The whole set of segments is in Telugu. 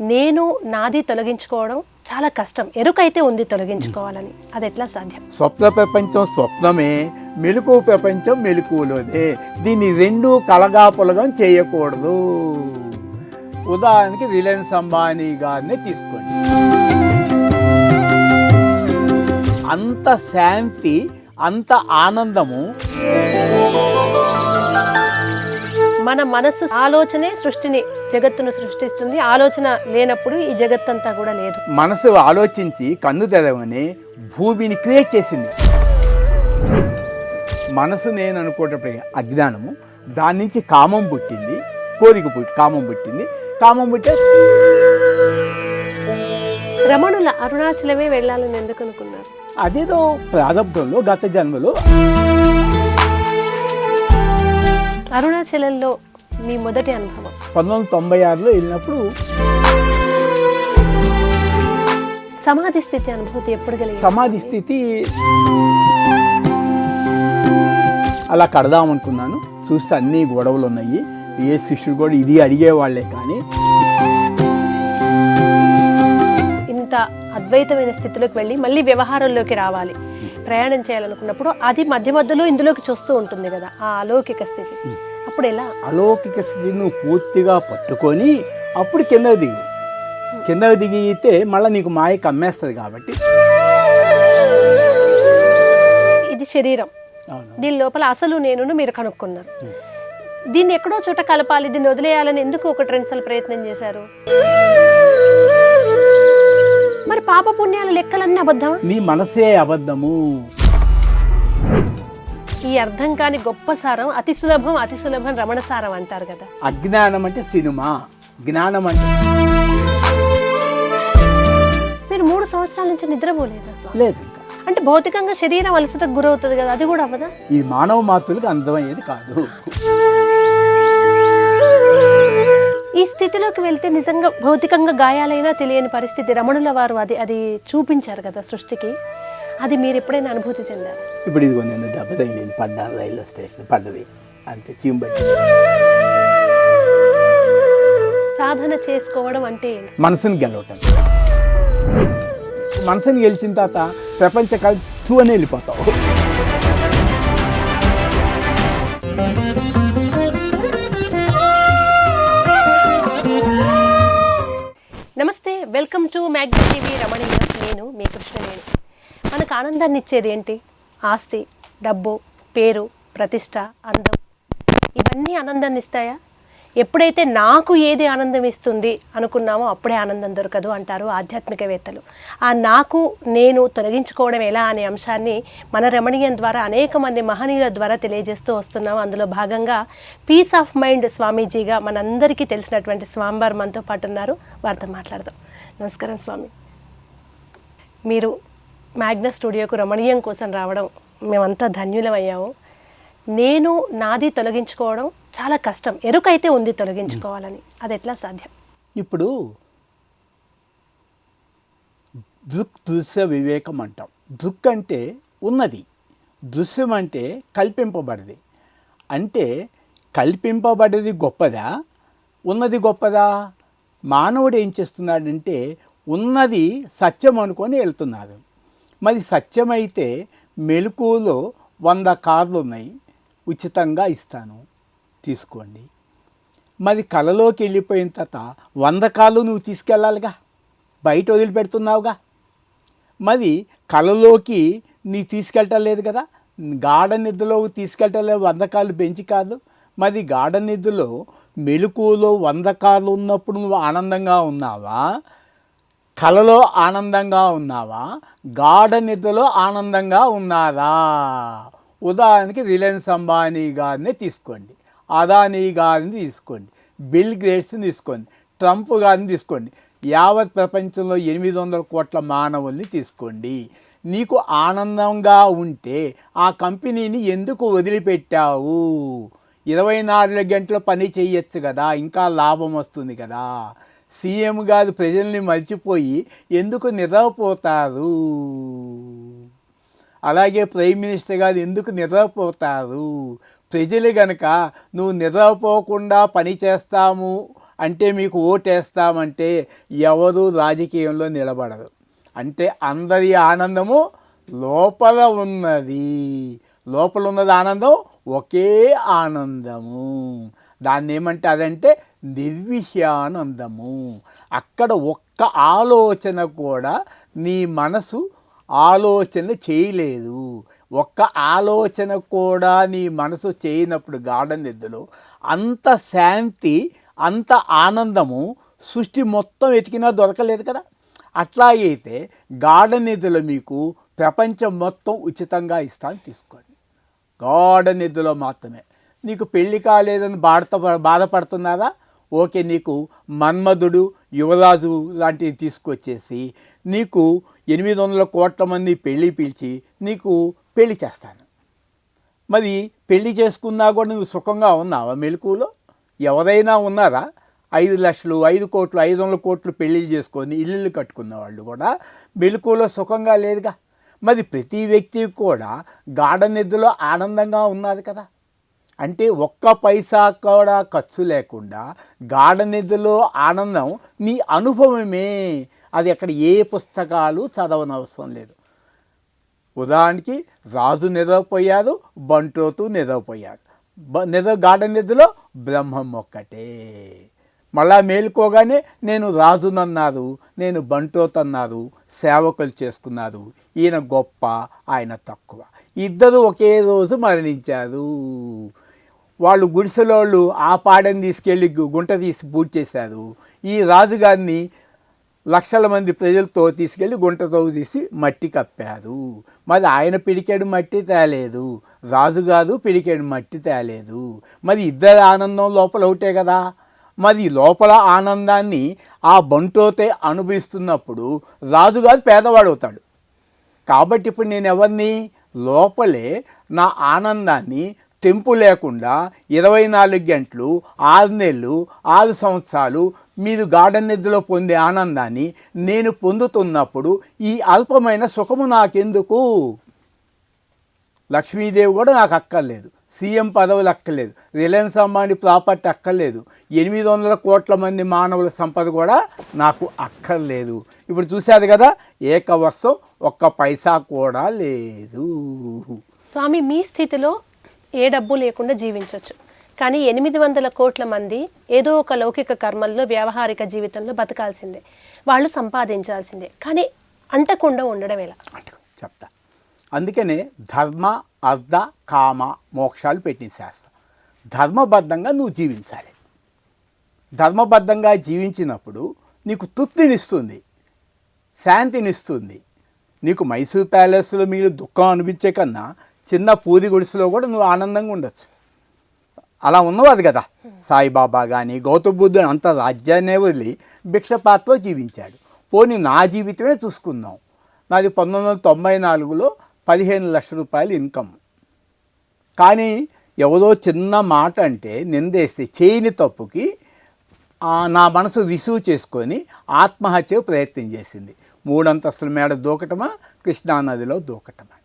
నేను నాది తొలగించుకోవడం చాలా కష్టం. ఎరుకైతే ఉంది తొలగించుకోవాలని, అది ఎట్లా సాధ్యం? స్వప్న ప్రపంచం స్వప్నమే, మెలకువ ప్రపంచం మెలకువలోనే. దీన్ని రెండు కలగాపులగం చేయకూడదు. ఉదాహరణకి రిలయన్స్ అంబానీ గారిని తీసుకోండి. అంత శాంతి, అంత ఆనందము. మన మనసు ఆలోచనే సృష్టిని, జగత్తును సృష్టిస్తుంది. ఆలోచన లేనప్పుడు ఈ జగత్తంతా కూడా లేదు. మనసు ఆలోచించి కన్ను తెరవని భూమిని క్రియేట్ చేసింది. మనసు నేను అనుకోవటప్పుడు అజ్ఞానము, దాని నుంచి కామం పుట్టింది, కామం పుట్టింది. కామం పుట్టే రమణుల అరుణాచలమే వెళ్ళాలని ఎందుకు అనుకున్నారు? అదేదో ప్రారంభంలో గత జన్మలో. అరుణాచలంలో మీ మొదటి అనుభవం 1996లో వెళ్ళినప్పుడు. సమాధి స్థితి అనుభూతి ఎప్పుడు కలిగింది? సమాధి స్థితి అలా కడదామనుకున్నాను. చూస్తే అన్ని గొడవలు ఉన్నాయి. ఏ శిష్యుడు కూడా ఇది అడిగేవాళ్లే. కానీ ఇంత అద్వైతమైన స్థితిలోకి వెళ్ళి మళ్ళీ వ్యవహారంలోకి రావాలి, ప్రయాణం చేయాలనుకున్నప్పుడు అది మధ్య మధ్యలో ఇందులోకి చూస్తూ ఉంటుంది కదా, ఆ అలౌకిక స్థితి. అప్పుడు ఎలా? అలౌకిక స్థితి నువ్వు పూర్తిగా పట్టుకొని అప్పుడు కిందకు దిగితే మళ్ళీ నీకు మాయ కమ్మేస్తుంది. కాబట్టి ఇది శరీరం, దీని లోపల అసలు నేను మీరు కనుక్కున్నారు. దీన్ని ఎక్కడో చోట కలపాలి, దీన్ని వదిలేయాలని ఎందుకు ఒక 2 సార్లు ప్రయత్నం చేశారు? మరి పాప పుణ్యాల లెక్కలన్నీ అబద్ధమా? నీ మనసే అబద్ధము. ఈ అర్థం కాని గొప్ప సారం అతి సులభం రమణ సారం అంటారు కదా. అజ్ఞానం అంటే సినిమా, జ్ఞానం అంటే. మీరు 3 సంవత్సరాల నుంచి నిద్రపోలేదు అసలు? లేదు. అంటే భౌతికంగా శరీరం అలసటకు గురవుతుంది కదా, అది కూడా అవ్వదా? ఈ మానవ మాతృలకు అందమయ్యేది కాదు. ఈ స్థితిలోకి వెళ్తే నిజంగా భౌతికంగా గాయాలైనా తెలియని పరిస్థితి. రమణుల వారు అది చూపించారు కదా సృష్టికి. అది మీరు ఎప్పుడైనా అనుభూతి చెందారు? ఇప్పుడు ఇదిగో నేను దెబ్బ తగిలింది, పడ్డాను, రైల్వే స్టేషన్ పడ్డది, అంతే. చీంబట్టి సాధన చేసుకోవడం అంటే మనసుని గెలవటం. మనసుని గెలిచిన తర్వాత ప్రపంచ కల్చు అని వెళ్ళిపోతావు. నమస్తే, వెల్కమ్ టు మ్యాగ్నెట్ టీవీ రమణీయ. నేను మీ కృష్ణవేణి. మనకు ఆనందాన్ని ఇచ్చేది ఏంటి? ఆస్తి, డబ్బు, పేరు, ప్రతిష్ట, అందం, ఇవన్నీ ఆనందాన్ని ఇస్తాయా? ఎప్పుడైతే నాకు ఏది ఆనందం ఇస్తుంది అనుకున్నామో అప్పుడే ఆనందం దొరకదు అంటారు ఆధ్యాత్మికవేత్తలు. ఆ నాకు నేను తొలగించుకోవడం ఎలా అనే అంశాన్ని మన రమణీయం ద్వారా అనేక మంది మహనీయుల ద్వారా తెలియజేస్తూ వస్తున్నాము. అందులో భాగంగా పీస్ ఆఫ్ మైండ్ స్వామీజీగా మనందరికీ తెలిసినటువంటి స్వామివారు మనతో పాటు ఉన్నారు. వారితో మాట్లాడదాం. నమస్కారం స్వామి. మీరు మ్యాగ్నస్ స్టూడియోకు రమణీయం కోసం రావడం మేమంతా ధన్యులమయ్యాము. నేను నాది తొలగించుకోవడం చాలా కష్టం, ఎరుకైతే ఉంది తొలగించుకోవాలని, అది ఎట్లా సాధ్యం? ఇప్పుడు దృశ్య వివేకం అంటాం. దృక్ అంటే ఉన్నది, దృశ్యం అంటే కల్పింపబడది. అంటే కల్పింపబడేది గొప్పదా, ఉన్నది గొప్పదా? మానవుడు ఏం చేస్తున్నాడంటే ఉన్నది సత్యం అనుకొని వెళ్తున్నాడు. మరి సత్యమైతే మెలకువలో 100 కార్లు ఉన్నాయి, ఉచితంగా ఇస్తాను, తీసుకోండి. మరి కళలోకి వెళ్ళిపోయిన తర్వాత 100 కార్లు నువ్వు తీసుకెళ్ళాలిగా, బయట వదిలిపెడుతున్నావుగా. మరి కళలోకి నీ తీసుకెళ్ళటం లేదు కదా, గాఢ నిద్రలోకి తీసుకెళ్ళటం లేదు 100 కార్లు బెంచి కార్లు. మరి గాఢ నిద్రలో మెలకువలో 100 కార్లు ఉన్నప్పుడు నువ్వు ఆనందంగా ఉన్నావా, కళలో ఆనందంగా ఉన్నావా, గాఢ నిద్రలో ఆనందంగా ఉన్నారా? ఉదాహరణకి రిలయన్స్ అంబానీ గారిని తీసుకోండి, అదానీ గారిని తీసుకోండి, బిల్ గేట్స్ని తీసుకోండి, ట్రంప్ గారిని తీసుకోండి, యావత్ ప్రపంచంలో 800 కోట్ల మానవుల్ని తీసుకోండి. నీకు ఆనందంగా ఉంటే ఆ కంపెనీని ఎందుకు వదిలిపెట్టావు? 24 గంటలు పని చేయొచ్చు కదా, ఇంకా లాభం వస్తుంది కదా. సీఎం గారు ప్రజల్ని మర్చిపోయి ఎందుకు నిద్రపోతారు? అలాగే ప్రైమ్ మినిస్టర్ గారు ఎందుకు నిద్రపోతారు? ప్రజలు గనక నువ్వు నిద్రపోకుండా పని చేస్తాము అంటే మీకు ఓటేస్తామంటే ఎవరు రాజకీయంలో నిలబడరు. అంటే అందరి ఆనందము లోపల ఉన్నది. లోపల ఉన్నది ఆనందం ఒకే ఆనందము. దాన్ని ఏమంటారంటే నిర్విషయానందము. అక్కడ ఒక్క ఆలోచన కూడా నీ మనసు ఆలోచన చేయలేదు. ఒక్క ఆలోచన కూడా నీ మనసు చేయనప్పుడు గాఢ నిద్రలో అంత శాంతి, అంత ఆనందము సృష్టి మొత్తం వెతికినా దొరకలేదు కదా. అట్లాగైతే గాఢ నిద్రలో మీకు ప్రపంచం మొత్తం ఉచితంగా ఇస్తాను, తీసుకోండి. గాఢ నిద్రలో మాత్రమే. నీకు పెళ్లి కాలేదని బాధపడుతున్నారా? ఓకే, నీకు మన్మధుడు, యువరాజు లాంటివి తీసుకొచ్చేసి నీకు 800 కోట్ల మంది పెళ్ళి పిలిచి నీకు పెళ్లి చేస్తాను. మరి పెళ్లి చేసుకున్నా కూడా నువ్వు సుఖంగా ఉన్నావా? మెలకువలో ఎవరైనా ఉన్నారా? 5 లక్షలు, 5 కోట్లు, 500 కోట్లు పెళ్ళిళ్ళు చేసుకొని ఇల్లు కట్టుకున్న వాళ్ళు కూడా మెలకువలో సుఖంగా లేదుగా. మరి ప్రతి వ్యక్తి కూడా గాఢ నిద్రలో ఆనందంగా ఉన్నది కదా. అంటే ఒక్క పైసా కూడా ఖర్చు లేకుండా గాఢ నిద్రలో ఆనందం నీ అనుభవమే. అది అక్కడ ఏ పుస్తకాలు చదవనవసరం లేదు. ఉదాహరణకి రాజు నిద్రపోయారు, బంటోతు నిద్రపోయారు. గాఢ నిద్రలో బ్రహ్మం ఒక్కటే. మళ్ళా మేలుకోగానే నేను రాజునన్నారు, నేను బంటోతన్నారు, సేవకులు చేసుకున్నారు. ఈయన గొప్ప, ఆయన తక్కువ. ఇద్దరు ఒకే రోజు మరణించారు. వాళ్ళు గుడిసెలోళ్ళు ఆ పాడని తీసుకెళ్ళి గుంట తీసి పూజ చేశారు. ఈ రాజుగారిని లక్షల మంది ప్రజలతో తీసుకెళ్ళి గుంటతో తీసి మట్టి కప్పారు. మరి ఆయన పిడికెడు మట్టి తేలేదు, రాజుగారు పిడికెడు మట్టి తేలేదు. మరి ఇద్దరు ఆనందం లోపల ఒకటే కదా. మరి లోపల ఆనందాన్ని ఆ బంటోతే అనుభవిస్తున్నప్పుడు రాజుగారు పేదవాడు అవుతాడు. కాబట్టి ఇప్పుడు నేను ఎవరిని లోపలే నా ఆనందాన్ని తెంపు లేకుండా 24 గంటలు, 6 నెలలు, 6 సంవత్సరాలు మీరు గాఢ నిద్రలో పొందే ఆనందాన్ని నేను పొందుతున్నప్పుడు ఈ అల్పమైన సుఖము నాకెందుకు? లక్ష్మీదేవి కూడా నాకు అక్కర్లేదు, సీఎం పదవులు అక్కర్లేదు, రిలయన్స్ అంబానీ ప్రాపర్టీ అక్కర్లేదు, 800 కోట్ల మంది మానవుల సంపద కూడా నాకు అక్కర్లేదు. ఇప్పుడు చూశారు కదా, ఏకవర్షం ఒక్క పైసా కూడా లేదు. స్వామి, మీ స్థితిలో ఏ డబ్బు లేకుండా జీవించవచ్చు, కానీ 800 కోట్ల మంది ఏదో ఒక లౌకిక కర్మల్లో వ్యావహారిక జీవితంలో బతకాల్సిందే, వాళ్ళు సంపాదించాల్సిందే. కానీ అంటకుండా ఉండడం ఎలా? చెప్తా. అందుకనే ధర్మ, అర్థ, కామ, మోక్షాలు పెట్టిన శాస్త్రం. ధర్మబద్ధంగా నువ్వు జీవించాలి. ధర్మబద్ధంగా జీవించినప్పుడు నీకు తృప్తినిస్తుంది, శాంతినిస్తుంది. నీకు మైసూర్ ప్యాలెస్లో మీరు దుఃఖం అనిపించే కన్నా చిన్న పూది గుడిసెలో కూడా నువ్వు ఆనందంగా ఉండొచ్చు. అలా ఉన్నవాది కదా సాయిబాబా కానీ గౌతమ బుద్ధుడు. అంత రాజ్యాన్నే వదిలి భిక్షపాత్రలో జీవించాడు. పోనీ నా జీవితమే చూసుకుందాం. నాది 1994లో 15 లక్షల రూపాయలు ఇన్కమ్. కానీ ఎవరో చిన్న మాట అంటే నిందేస్తే చేయని తప్పుకి నా మనసు రిసీవ్ చేసుకొని ఆత్మహత్య ప్రయత్నం చేసింది. 3 అంతస్తుల మేడ దూకటమా, కృష్ణానదిలో దూకటమా.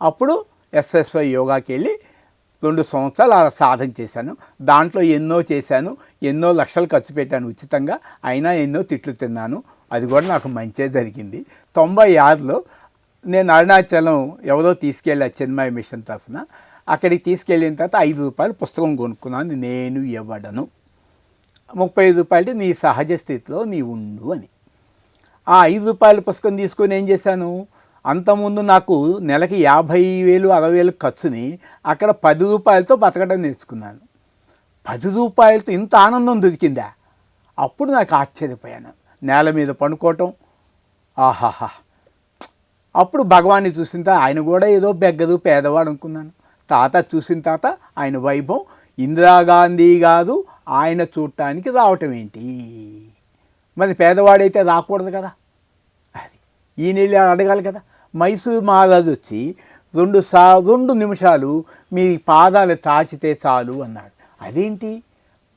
అప్పుడు ఎస్ఎస్వై యోగాకి వెళ్ళి 2 సంవత్సరాలు అలా సాధన చేశాను. దాంట్లో ఎన్నో చేశాను, ఎన్నో లక్షలు ఖర్చు పెట్టాను ఉచితంగా. అయినా ఎన్నో తిట్లు తిన్నాను. అది కూడా నాకు మంచిగా జరిగింది. 96లో నేను అరుణాచలం ఎవరో తీసుకెళ్ళా చిన్మయ మిషన్ తరఫున. అక్కడికి తీసుకెళ్ళిన తర్వాత 5 రూపాయలు పుస్తకం కొనుక్కున్నాను. నేను ఇవ్వడను, 35 రూపాయలు నీ సహజ స్థితిలో నీ ఉండు అని. ఆ 5 రూపాయల పుస్తకం తీసుకొని ఏం చేశాను, అంతకుముందు నాకు నెలకి 50,000 60,000 ఖర్చుని అక్కడ 10 రూపాయలతో బతకడం నేర్చుకున్నాను. 10 రూపాయలతో ఇంత ఆనందం దొరికిందా? అప్పుడు నాకు ఆశ్చర్యపోయాను. నేల మీద పడుకోవటం, ఆహాహా. అప్పుడు భగవాన్ని చూసిన తర్వాత ఆయన కూడా ఏదో బెగ్గదు పేదవాడు అనుకున్నాను. తాత చూసిన తర్వాత ఆయన వైభవం, ఇందిరాగాంధీ కాదు ఆయన చూడటానికి రావటం ఏంటి? మరి పేదవాడైతే రాకూడదు కదా. అది ఈయన అడగాలి కదా. మైసూర్ మహారాజు వచ్చి 2 నిమిషాలు మీ పాదాలు తాచితే చాలు అన్నాడు. అదేంటి,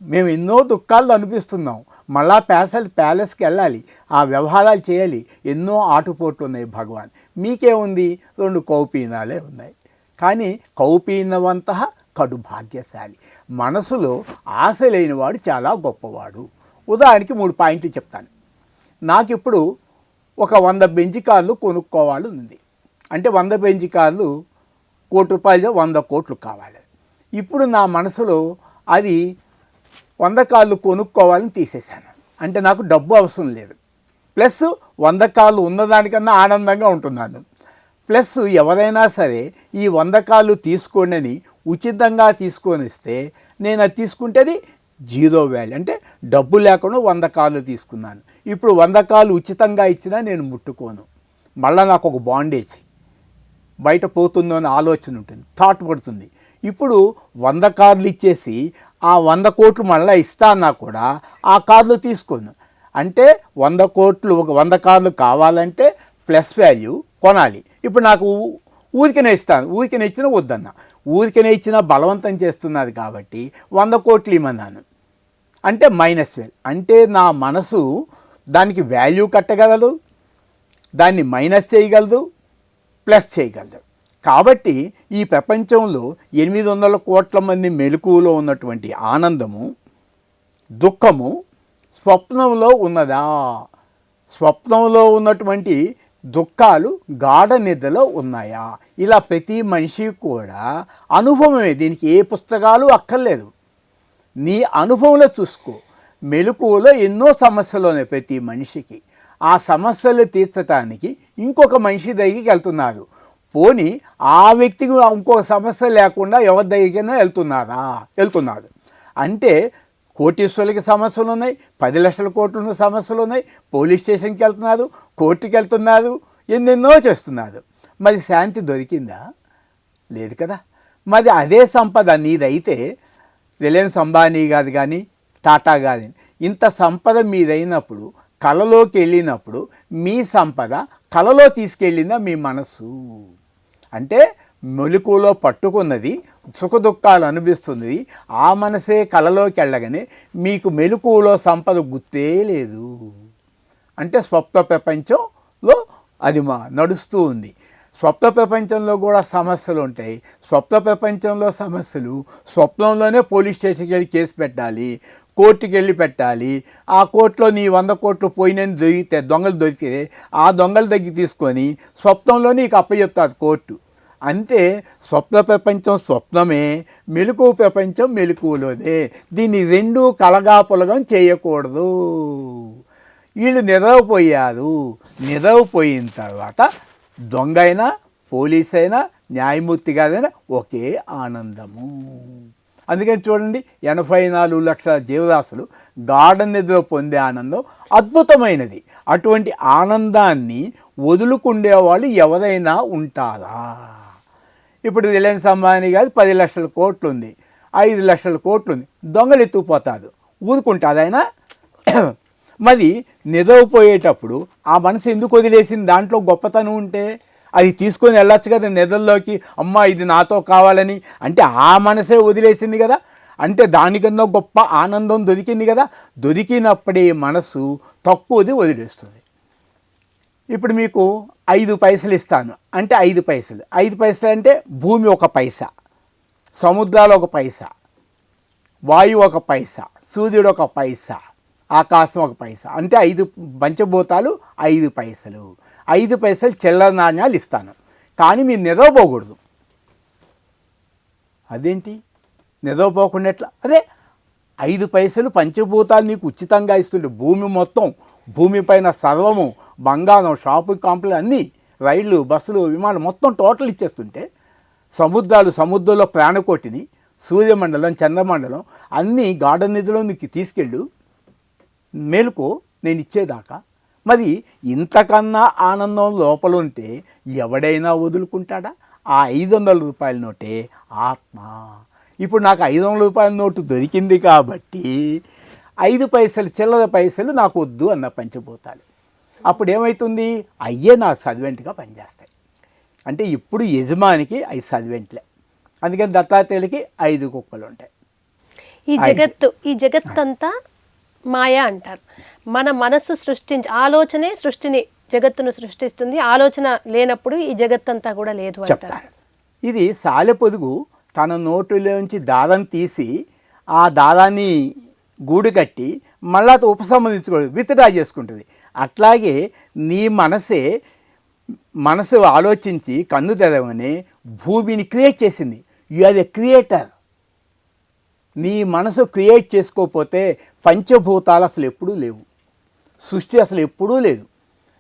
మేము ఎన్నో దుఃఖాలు అనిపిస్తున్నాం, మళ్ళా ప్యాలెస్కి వెళ్ళాలి, ఆ వ్యవహారాలు చేయాలి, ఎన్నో ఆటుపోట్లు ఉన్నాయి. భగవాన్ మీకేముంది, 2 కౌపీనాలే ఉన్నాయి. కానీ కౌపీనవంత కడు భాగ్యశాలి. మనసులో ఆశ లేనివాడు చాలా గొప్పవాడు. ఉదాహరణకి 3 పాయింట్లు చెప్తాను. నాకు ఇప్పుడు ఒక 100 బెంజ్ కార్లు కొనుక్కోవాలి ఉంది. అంటే 100 బెంజ్ కార్లు ₹1,00,00,000 100 కోట్లు కావాలి. ఇప్పుడు నా మనసులో అది 100 కార్లు కొనుక్కోవాలని తీసేశాను. అంటే నాకు డబ్బు అవసరం లేదు, ప్లస్ 100 కార్లు ఉన్నదానికన్నా ఆనందంగా ఉంటున్నాను. ప్లస్ ఎవరైనా సరే ఈ 100 కార్లు తీసుకోండి అని ఉచితంగా తీసుకొని ఇస్తే నేను అది తీసుకుంటేది జీరో వాల్యూ, అంటే డబ్బు లేకుండా 100 కార్లు తీసుకున్నాను. ఇప్పుడు 100 కార్లు ఉచితంగా ఇచ్చినా నేను ముట్టుకోను. మళ్ళీ నాకు ఒక బాండేజ్ బయట పోతుందో అని ఆలోచన ఉంటుంది, థాట్ పడుతుంది. ఇప్పుడు 100 కార్లు ఇచ్చేసి ఆ 100 కోట్లు మళ్ళీ ఇస్తానా కూడా ఆ కార్లు తీసుకోను. అంటే 100 కోట్లు, ఒక 100 కార్లు కావాలంటే ప్లస్ వాల్యూ కొనాలి. ఇప్పుడు నాకు ఊరికనే ఇస్తాను, ఊరికనే ఇచ్చినా వద్దన్నా, ఊరికనే ఇచ్చినా బలవంతం చేస్తున్నది కాబట్టి 100 కోట్లు ఇమ్మన్నాను. అంటే మైనస్ వాల్యూ. అంటే నా మనసు దానికి వాల్యూ కట్టగలదు, దాన్ని మైనస్ చేయగలదు, ప్లస్ చేయగలదు. కాబట్టి ఈ ప్రపంచంలో 800 కోట్ల మంది మెలకువలో ఉన్నటువంటి ఆనందము, దుఃఖము స్వప్నంలో ఉన్నదా? స్వప్నంలో ఉన్నటువంటి దుఃఖాలు గాఢ నిద్రలో ఉన్నాయా? ఇలా ప్రతి మనిషి కూడా అనుభవమే, దీనికి ఏ పుస్తకాలు అక్కర్లేదు. నీ అనుభవంలో చూసుకో. మెలకువలో ఎన్నో సమస్యలు ఉన్నాయి ప్రతి మనిషికి. ఆ సమస్యలు తీర్చడానికి ఇంకొక మనిషి దగ్గరికి వెళ్తున్నారు. పోనీ ఆ వ్యక్తికి ఇంకొక సమస్య లేకుండా ఎవరి దగ్గరికైనా వెళ్తున్నారు. అంటే కోటీశ్వరులకి సమస్యలు ఉన్నాయి, 10 లక్షల కోట్ల సమస్యలు ఉన్నాయి, పోలీస్ స్టేషన్కి వెళ్తున్నారు, కోర్టుకి వెళ్తున్నారు, ఎన్నెన్నో చేస్తున్నారు. మరి శాంతి దొరికిందా? లేదు కదా. మరి అదే సంపద నీదైతే రిలయన్స్ అంబానీ కాదు కానీ టాటా కాదు, ఇంత సంపద మీదైనప్పుడు కళలోకి వెళ్ళినప్పుడు మీ సంపద కళలో తీసుకెళ్ళిందా మీ మనసు? అంటే మెలకువలో పట్టుకున్నది, సుఖ దుఃఖాలు అనుభవిస్తున్నది ఆ మనసే కళలోకి వెళ్ళగానే మీకు మెలకువలో సంపద గుర్తే లేదు. అంటే స్వప్న ప్రపంచంలో అది నడుస్తూ ఉంది. స్వప్న ప్రపంచంలో కూడా సమస్యలు ఉంటాయి. స్వప్న ప్రపంచంలో సమస్యలు స్వప్నంలోనే పోలీస్ స్టేషన్కి వెళ్ళి కేసు పెట్టాలి, కోర్టుకి వెళ్ళి పెట్టాలి. ఆ కోర్టులో నీ 100 కోట్లు పోయినని దొరికితే, దొంగలు దొరికితే ఆ దొంగల దగ్గర తీసుకొని స్వప్నంలో నీకు అప్పచెప్తాది కోర్టు. అంటే స్వప్న ప్రపంచం స్వప్నమే, మెలకువ ప్రపంచం మెలకువలోనే. దీన్ని రెండు కలగాపులగం చేయకూడదు. వీళ్ళు నిద్రపోయారు, నిద్రపోయిన తర్వాత దొంగ అయినా పోలీస్ అయినా న్యాయమూర్తి గారైనా ఒకే ఆనందము. అందుకని చూడండి, 84 లక్షల జీవరాశులు గాఢ నిద్రలో పొందే ఆనందం అద్భుతమైనది. అటువంటి ఆనందాన్ని వదులుకుండే వాళ్ళు ఎవరైనా ఉంటారా? ఇప్పుడు రిలయన్స్ అంబానీ గారు 10 లక్షల కోట్లు ఉంది, 5 లక్షల కోట్లు ఉంది, దొంగలు ఎత్తుకుపోతారు, ఊరుకుంటారు ఆయన. మరి నిద్రపోయేటప్పుడు ఆ మనసు ఎందుకు వదిలేసింది? దాంట్లో గొప్పతనం ఉంటే అది తీసుకొని వెళ్ళొచ్చు కదా నిద్రలోకి, అమ్మ ఇది నాతో కావాలని. అంటే ఆ మనసే వదిలేసింది కదా, అంటే దానికన్నా గొప్ప ఆనందం దొరికింది కదా. దొరికినప్పుడే మనసు తక్కువది వదిలేస్తుంది. ఇప్పుడు మీకు 5 పైసలు ఇస్తాను అంటే 5 పైసలు. 5 పైసలు అంటే భూమి 1 పైసా, సముద్రాలు 1 పైసా, వాయువు 1 పైసా, సూర్యుడు 1 పైసా, ఆకాశం 1 పైసా. అంటే 5 పంచభూతాలు 5 పైసలు. 5 పైసలు చిల్లర నాణ్యాలు ఇస్తాను, కానీ మీరు నిద్రపోకూడదు. అదేంటి నిద్రపోకుండా ఎట్లా? అదే 5 పైసలు పంచభూతాలు నీకు ఉచితంగా ఇస్తుంటే, భూమి మొత్తం, భూమిపైన సర్వము, బంగారం, షాపింగ్ కాంప్లెక్స్ అన్నీ, రైళ్ళు, బస్సులు, విమానాలు మొత్తం టోటల్ ఇచ్చేస్తుంటే, సముద్రాలు, సముద్రంలో ప్రాణకోటిని, సూర్యమండలం, చంద్రమండలం అన్నీ గాఢ నిధిలో నీకు తీసుకెళ్ళు, మేలుకో నేను ఇచ్చేదాకా. మరి ఇంతకన్నా ఆనందం లోపల ఉంటే ఎవడైనా వదులుకుంటాడా? ఆ 500 రూపాయల నోటే ఆత్మ. ఇప్పుడు నాకు 500 రూపాయల నోటు దొరికింది కాబట్టి 5 పైసలు చిల్లర పైసలు నాకు వద్దు అన్న పంచభూతాలు. అప్పుడు ఏమవుతుంది? అయ్యే నాకు సర్వెంట్గా పనిచేస్తాయి. అంటే ఇప్పుడు యజమానికి 5 సర్వెంట్లే. అందుకని దత్తాత్రేయులకి 5 కుక్కలు ఉంటాయి. ఈ జగత్తంతా మాయా అంటారు. మన మనస్సు ఆలోచనే సృష్టిని, జగత్తును సృష్టిస్తుంది. ఆలోచన లేనప్పుడు ఈ జగత్తంతా కూడా లేదు అంటారు. ఇది సాలెపొదుగు తన నోటిలోంచి దారం తీసి ఆ దారాన్ని గూడు కట్టి మళ్ళా ఉపసంహరించుకోదు, విత్డ్రా చేసుకుంటుంది. అట్లాగే నీ మనసు ఆలోచించి కన్ను తెరవని భూమిని క్రియేట్ చేసింది. You are a creator. నీ మనసు క్రియేట్ చేసుకోకపోతే పంచభూతాలు అసలు ఎప్పుడూ లేవు, సృష్టి అసలు ఎప్పుడూ లేదు.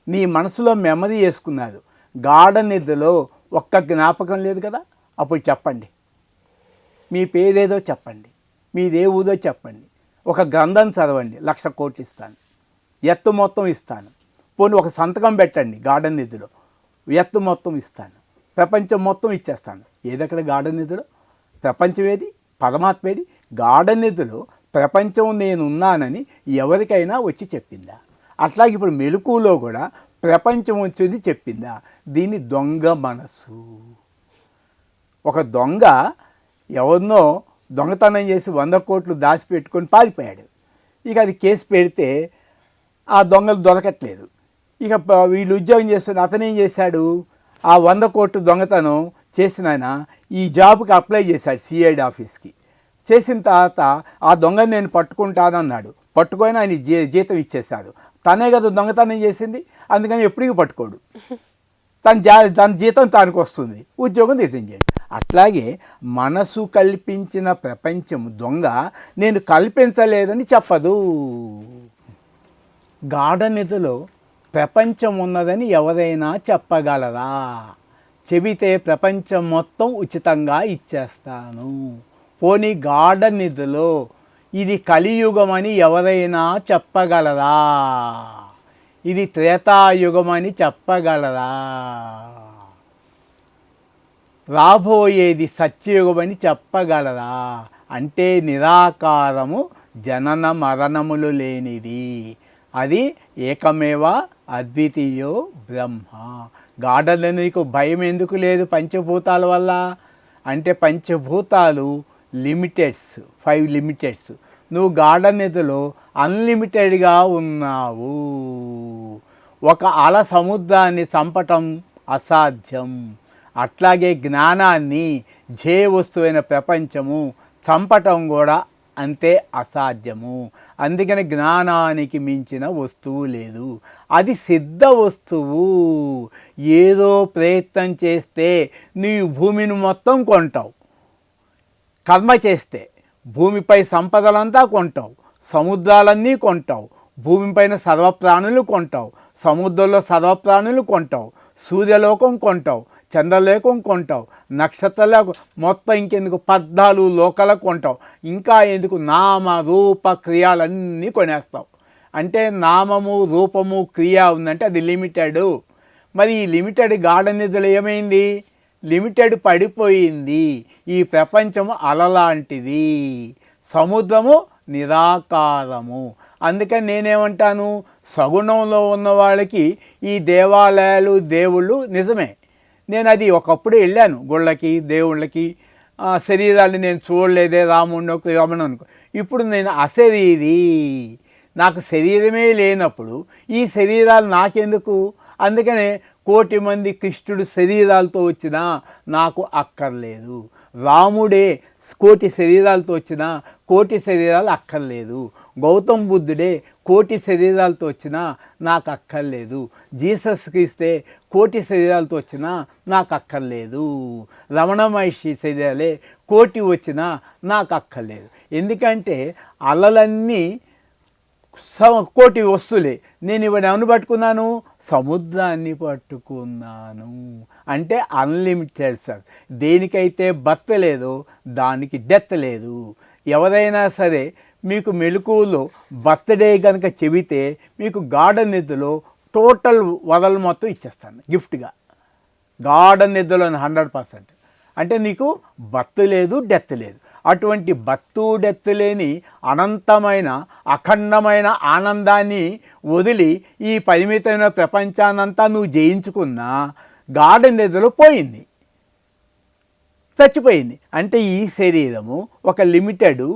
నీ మనసులో మెమరీ చేసుకున్నారు. గాఢ నిద్రలో ఒక్క జ్ఞాపకం లేదు కదా. అప్పుడు చెప్పండి, మీ పేరేదో చెప్పండి, మీదే ఊదో చెప్పండి, ఒక గ్రంథం చదవండి, 1,00,000 కోట్లు ఇస్తాను, ఎత్తు మొత్తం ఇస్తాను. పోనీ ఒక సంతకం పెట్టండి గార్డెన్ నిధిలో, ఎత్తు మొత్తం ఇస్తాను, ప్రపంచం మొత్తం ఇచ్చేస్తాను. ఏదక్కడ గార్డెన్ నిధిలో? ప్రపంచం ఏది? పరమాత్మ ఏది? గార్డెన్ నిధిలో ప్రపంచం నేనున్నానని ఎవరికైనా వచ్చి చెప్పిందా? అట్లాగే ఇప్పుడు మెలకువలో కూడా ప్రపంచం వచ్చింది చెప్పిందా? దీన్ని దొంగ మనసు. ఒక దొంగ ఎవరినో దొంగతనం చేసి 100 కోట్లు దాచిపెట్టుకొని పారిపోయాడు. ఇక అది కేసు పెడితే ఆ దొంగలు దొరకట్లేదు. ఇక వీళ్ళు ఉద్యోగం చేస్తున్న అతనేం చేశాడు? ఆ 100 కోట్లు దొంగతనం చేసిన ఆయన ఈ జాబ్కి అప్లై చేశాడు సిఐడి ఆఫీస్కి. చేసిన తర్వాత ఆ దొంగని నేను పట్టుకుంటానన్నాడు. పట్టుకొని ఆయన జీతం ఇచ్చేశాడు. తనే కదా దొంగతనం చేసింది, అందుకని ఎప్పటికీ పట్టుకోడు. తన జీతం తానికి వస్తుంది, ఉద్యోగం రిజైన్ చేయడు. అట్లాగే మనసు కల్పించిన ప్రపంచం దొంగ నేను కల్పించలేదని చెప్పదు. గాఢ నిధిలో ప్రపంచం ఉన్నదని ఎవరైనా చెప్పగలరా? చెబితే ప్రపంచం మొత్తం ఉచితంగా ఇచ్చేస్తాను. పోనీ గాఢ నిధిలో ఇది కలియుగం అని ఎవరైనా చెప్పగలరా? ఇది త్రేతాయుగం అని చెప్పగలరా? రాబోయేది సత్యయుగమని చెప్పగలరా? అంటే నిరాకారము, జనన మరణములు లేనిది, అది ఏకమేవ అద్వితీయో బ్రహ్మ. గాఢంలో నీకు భయం ఎందుకు లేదు పంచభూతాల వల్ల? అంటే పంచభూతాలు లిమిటెడ్స్, 5 లిమిటెడ్స్. నువ్వు గాఢ నిధిలో అన్లిమిటెడ్గా ఉన్నావు. ఒక అల సముద్రాన్ని చంపటం అసాధ్యం. అట్లాగే జ్ఞానాన్ని, జే వస్తువైన ప్రపంచము చంపటం కూడా అంతే అసాధ్యము. అందుకని జ్ఞానానికి మించిన వస్తువు లేదు. అది సిద్ధ వస్తువు. ఏదో ప్రయత్నం చేస్తే నీవు భూమిని మొత్తం కొంటావు. కర్మ చేస్తే భూమిపై సంపదలంతా కొంటావు, సముద్రాలన్నీ కొంటావు, భూమిపైన సర్వప్రాణులు కొంటావు, సముద్రంలో సర్వప్రాణులు కొంటావు, సూర్యలోకం కొంటావు, చంద్రలోకం కొంటావు, నక్షత్రాలకు మొత్తం ఇంకెందుకు 14 లోకాలకు కొంటావు. ఇంకా ఎందుకు నామ రూప క్రియాలన్నీ కొనేస్తావు. అంటే నామము రూపము క్రియ ఉందంటే అది లిమిటెడ్. మరి ఈ లిమిటెడ్ గాఢ నిధిలో ఏమైంది? లిమిటెడ్ పడిపోయింది. ఈ ప్రపంచము అలలాంటిది, సముద్రము నిరాకారము. అందుకని నేనేమంటాను, సగుణంలో ఉన్న వాళ్ళకి ఈ దేవాలయాలు దేవుళ్ళు నిజమే. నేను అది ఒకప్పుడు వెళ్ళాను గుళ్ళకి, దేవుళ్ళకి. శరీరాన్ని నేను చూడలేదే, రాముడిని రమణ అనుకో. ఇప్పుడు నేను అశరీరి, నాకు శరీరమే లేనప్పుడు ఈ శరీరాలు నాకెందుకు? అందుకనే 1,000,000 మంది కృష్ణుడు శరీరాలతో వచ్చినా నాకు అక్కర్లేదు. రాముడే 1,000,000 శరీరాలతో వచ్చినా 1,000,000 శరీరాలు అక్కర్లేదు. గౌతమ్ బుద్ధుడే 1,000,000 శరీరాలతో వచ్చినా నాకు అక్కర్లేదు. జీసస్ క్రీస్తే 1,000,000 శరీరాలతో వచ్చినా నాకు అక్కర్లేదు. రమణ మహర్షి శరీరాలే 1,000,000 వచ్చినా నాకు అక్కర్లేదు. ఎందుకంటే అలలన్నీ 1,000,000 వస్తువులే. నేను ఇవన్నీ ఏమని పట్టుకున్నాను? సముద్రాన్ని పట్టుకున్నాను. అంటే అన్లిమిటెడ్ సార్. దేనికైతే బర్త్ లేదో దానికి డెత్ లేదు. ఎవరైనా సరే మీకు మెలకువలో బర్త్డే కనుక చెబితే మీకు గాఢ నిధిలో టోటల్ వదలు మొత్తం ఇచ్చేస్తాను గిఫ్ట్గా. గాఢ నిధిలో 100%. అంటే నీకు బర్త్ లేదు, డెత్ లేదు. అటువంటి బర్త్ డెత్ లేని అనంతమైన అఖండమైన ఆనందాన్ని వదిలి ఈ పరిమితమైన ప్రపంచాన్నంతా నువ్వు జయించుకున్నా గాఢ నిధిలో పోయింది, చచ్చిపోయింది. అంటే ఈ శరీరము ఒక లిమిటెడ్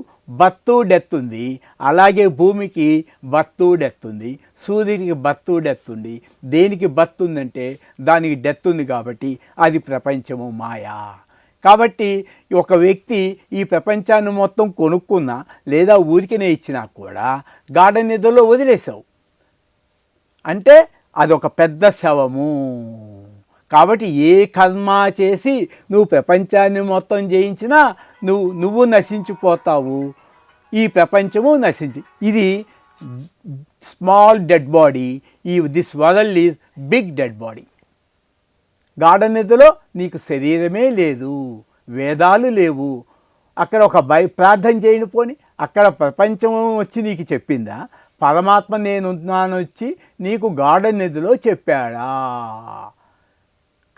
బర్త్ డెత్ ఉంది. అలాగే భూమికి బర్త్ డెత్ ఉంది, సూర్యుడికి బర్త్ డెత్ ఉంది. దేనికి బర్త్ ఉందంటే దానికి డెత్ ఉంది కాబట్టి అది ప్రపంచము మాయా. కాబట్టి ఒక వ్యక్తి ఈ ప్రపంచాన్ని మొత్తం కొనుక్కున్నా లేదా ఊరికినే ఇచ్చినా కూడా గాఢ నిద్రలో వదిలేసావు అంటే అదొక పెద్ద శవము. కాబట్టి ఏ కర్మ చేసి నువ్వు ప్రపంచాన్ని మొత్తం జయించినా నువ్వు నశించిపోతావు, ఈ ప్రపంచము నశించి. ఇది small dead body, this world is big dead body. గాఢ నిద్రలో నీకు శరీరమే లేదు, వేదాలు లేవు. అక్కడ ఒక ప్రార్థన చేయని పోని అక్కడ ప్రపంచం వచ్చి నీకు చెప్పిందా? పరమాత్మ నేనున్నాను వచ్చి నీకు గాఢ నిద్రలో చెప్పాడా?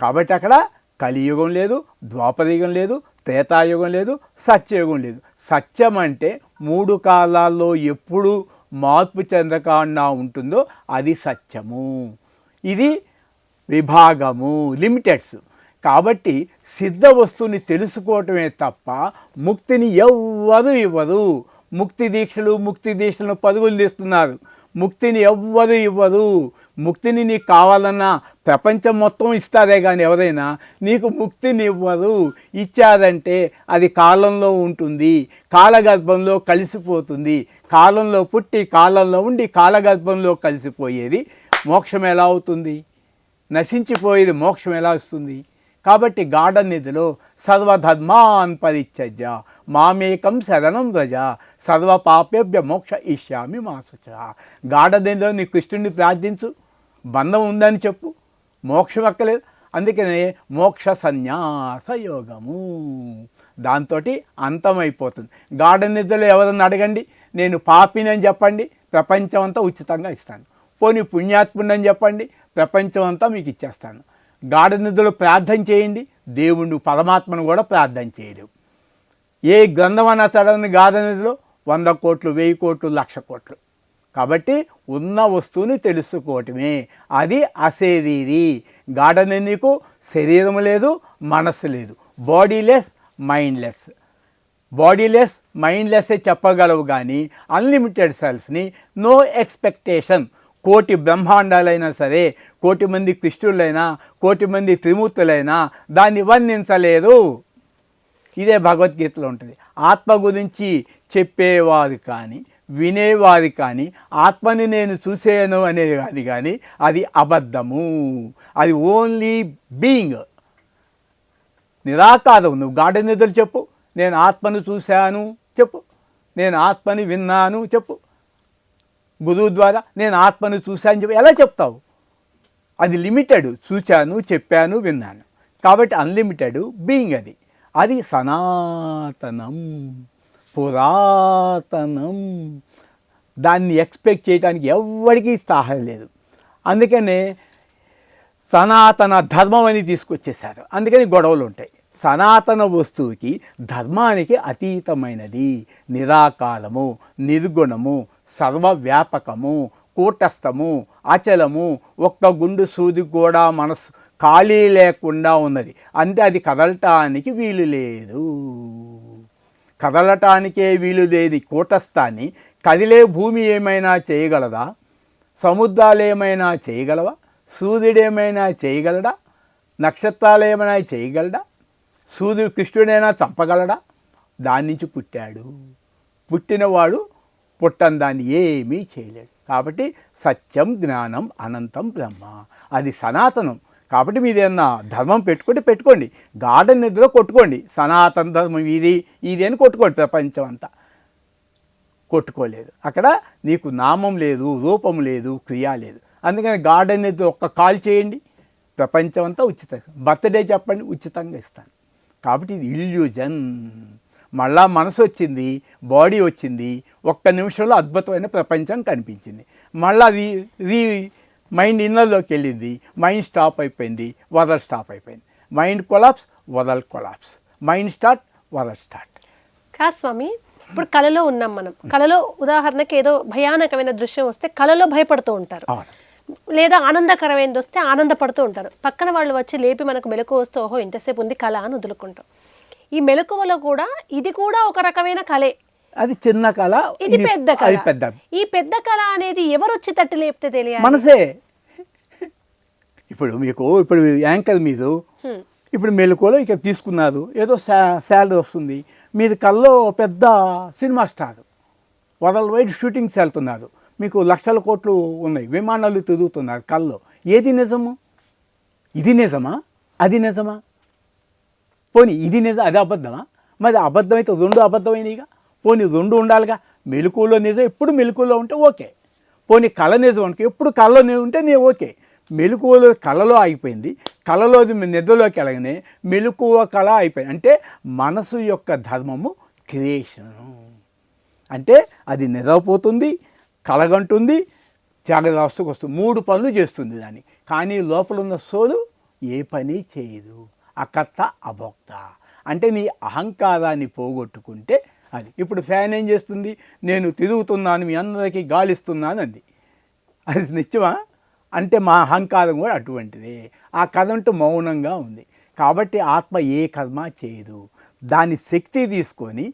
కాబట్టి అక్కడ కలియుగం లేదు, ద్వాపరయుగం లేదు, త్రేతాయుగం లేదు, సత్యయుగం లేదు. సత్యం అంటే 3 కాలాల్లో ఎప్పుడు మార్పు చెందకుండా ఉంటుందో అది సత్యము. ఇది విభాగము, లిమిటెడ్స్. కాబట్టి సిద్ధ వస్తువుని తెలుసుకోవటమే తప్ప ముక్తిని ఎవ్వరు ఇవ్వరు. ముక్తి దీక్షలను పరుగులు తీస్తున్నారు. ముక్తిని ఎవ్వరు ఇవ్వరు. ముక్తిని నీకు కావాలన్నా ప్రపంచం మొత్తం ఇస్తారే కానీ ఎవరైనా నీకు ముక్తిని ఇవ్వరు. ఇచ్చారంటే అది కాలంలో ఉంటుంది, కాలగర్భంలో కలిసిపోతుంది. కాలంలో పుట్టి కాలంలో ఉండి కాలగర్భంలో కలిసిపోయేది మోక్షం ఎలా అవుతుంది? నశించిపోయేది మోక్షం ఎలా వస్తుంది? కాబట్టి గాఢ నిధిలో సర్వధర్మాన్ పరిత్యజ్య మామేకం శరణం వ్రజ సర్వ పాపేభ్య మోక్ష ఇష్యామి మా శుచ. గాఢ నిధిలో నీ కృష్ణుడిని ప్రార్థించు, బంధం ఉందని చెప్పు, మోక్షం ఎక్కలేదు. అందుకనే మోక్ష సన్యాస యోగము, దాంతో అంతమైపోతుంది. గాఢ నిధిలో ఎవరన్నా అడగండి, నేను పాపిని అని చెప్పండి, ప్రపంచం అంతా ఉచితంగా ఇస్తాను. పోనీ పుణ్యాత్ముని అని చెప్పండి, ప్రపంచం అంతా మీకు ఇచ్చేస్తాను. గాఢ నిద్రలో ప్రార్థన చేయండి, దేవుడు పరమాత్మను కూడా ప్రార్థన చేయలేవు. ఏ గ్రంథం అన్నా చదవని గాఢ నిద్రలో 100 కోట్లు, 1000 కోట్లు, 1,00,000 కోట్లు. కాబట్టి ఉన్న వస్తువుని తెలుసుకోవటమే అది అశరీరి. గాఢ నీకు శరీరం లేదు, మనస్సు లేదు, బాడీలెస్, మైండ్లెస్. బాడీలెస్, మైండ్లెస్సే చెప్పగలవు కానీ అన్లిమిటెడ్ సెల్ఫ్ని నో ఎక్స్పెక్టేషన్. 1,000,000 బ్రహ్మాండాలైనా సరే, 1,000,000 మంది కృష్ణులైనా, 1,000,000 మంది త్రిమూర్తులైనా దాన్ని వర్ణించలేరు. ఇదే భగవద్గీతలో ఉంటుంది. ఆత్మ గురించి చెప్పేవారు కానీ వినేవారు కానీ ఆత్మని నేను చూసేను అనేది కానీ అది అబద్ధము. అది ఓన్లీ బీయింగ్, నిరాకారం. నువ్వు గాఢ నిద్రలు చెప్పు, నేను ఆత్మను చూశాను చెప్పు, నేను ఆత్మని విన్నాను చెప్పు, గురువు ద్వారా నేను ఆత్మను చూశాను చెప్పు. ఎలా చెప్తావు? అది లిమిటెడ్. చూశాను, చెప్పాను, విన్నాను. కాబట్టి అన్లిమిటెడ్ బీయింగ్ అది. అది సనాతనం, పురాతనం. దాన్ని ఎక్స్పెక్ట్ చేయడానికి ఎవ్వరికీ సాహసం లేదు. అందుకనే సనాతన ధర్మం అని తీసుకొచ్చేసారు. అందుకని గొడవలు ఉంటాయి. సనాతన వస్తువుకి ధర్మానికి అతీతమైనది, నిరాకారము, నిర్గుణము, సర్వవ్యాపకము, కూటస్థము, అచలము, ఒక్క గుండు సూది కూడా మనసు ఖాళీ లేకుండా ఉన్నది. అంటే అది కదలటానికి వీలు లేదు. కదలటానికే వీలు లేని కూటస్థాన్ని కదిలే భూమి ఏమైనా చేయగలదా? సముద్రాలు ఏమైనా చేయగలవా? సూర్యుడు ఏమైనా చేయగలడా? నక్షత్రాలు ఏమైనా చేయగలడా? సూర్యుడు కృష్ణుడైనా చంపగలడా? దాని నుంచి పుట్టాడు. పుట్టినవాడు పుట్టని దాన్ని ఏమీ చేయలేడు. కాబట్టి సత్యం, జ్ఞానం, అనంతం బ్రహ్మ, అది సనాతనం. కాబట్టి మీదేమన్నా ధర్మం పెట్టుకోండి, గాఢ నిద్రలో కొట్టుకోండి, సనాతన ధర్మం ఇది అని కొట్టుకోండి. ప్రపంచం అంతా కొట్టుకోలేదు. అక్కడ నీకు నామం లేదు, రూపం లేదు, క్రియ లేదు. అందుకని గాఢ నిద్ర ఒక్క కాల్ చేయండి, ప్రపంచం అంతా ఉచితంగా. బర్త్డే చెప్పండి, ఉచితంగా ఇస్తాను. కాబట్టి ఇది ఇల్యూజన్. మళ్ళా మనసు వచ్చింది, బాడీ వచ్చింది, ఒక్క నిమిషంలో అద్భుతమైన ప్రపంచం కనిపించింది. మళ్ళీ అది మైండ్ ఇన్నర్లోకి వెళ్ళింది, మైండ్ స్టాప్ అయిపోయింది, వరల్డ్ స్టాప్ అయిపోయింది. Mind collapse, world collapse. Mind start, world start. కాదు స్వామి, ఇప్పుడు కళలో ఉన్నాం మనం. కళలో ఉదాహరణకి ఏదో భయానకమైన దృశ్యం వస్తే కళలో భయపడుతూ ఉంటారు, లేదా ఆనందకరమైనది వస్తే ఆనందపడుతూ ఉంటారు. పక్కన వాళ్ళు వచ్చి లేపి మనకు మెలకువ వస్తే ఓహో ఇంతసేపు ఉంది కళ అని వదులుకుంటాం. ఈ మెలకువలో కూడా ఇది కూడా ఒక రకమైన కళే. అది చిన్న కళ, ఇది పెద్ద కళ. ఈ పెద్ద కళ అనేది ఎవరు వచ్చి తట్టి లేపితే తెలియాలి? మనసే. ఇప్పుడు యాంకర్ మీద ఇప్పుడు మెలకువలో ఇక తీసుకున్నారు, ఏదో శాలరీ వస్తుంది, మీది కల్లో పెద్ద cinema star world wide shootings వెళ్తున్నారు, మీకు లక్షల కోట్లు ఉన్నాయి, విమానాలు తిరుగుతున్నారు కల్లో. ఏది నిజము? ఇది నిజమా అది నిజమా? పోనీ ఇది నిజం అది అబద్ధమా? మరి అబద్ధమైతే రెండు అబద్ధమైనవిగా. పోనీ రెండు ఉండాలిగా. మెలకువలో నిజం ఎప్పుడు మెలకువలో ఉంటే ఓకే. పోనీ కళ నిజం అనుకో, ఎప్పుడు కళలో ఉంటే నేను ఓకే. మెలకువలో కళలో ఆగిపోయింది, కళలో నిద్రలోకి వెళ్ళగానే మెలకువ కళ అయిపోయింది. అంటే మనసు యొక్క ధర్మము క్రియేషను. అంటే అది నిద్రపోతుంది, కలగంటుంది, జాగ్రత్తకు వస్తుంది, 3 పనులు చేస్తుంది దాన్ని. కానీ లోపల ఉన్న సోలు ఏ పని చేయదు. అకర్త అభోక్త. అంటే నీ అహంకారాన్ని పోగొట్టుకుంటే అది. ఇప్పుడు ఫ్యాన్ ఏం చేస్తుంది? నేను తిరుగుతున్నాను, మీ అందరికీ గాలిస్తున్నాను అంది. అది నిత్యమా? అంటే మా అహంకారం కూడా అటువంటిదే. ఆ కథంటూ మౌనంగా ఉంది. కాబట్టి ఆత్మ ఏ కర్మ చేయదు. దాని శక్తి తీసుకొని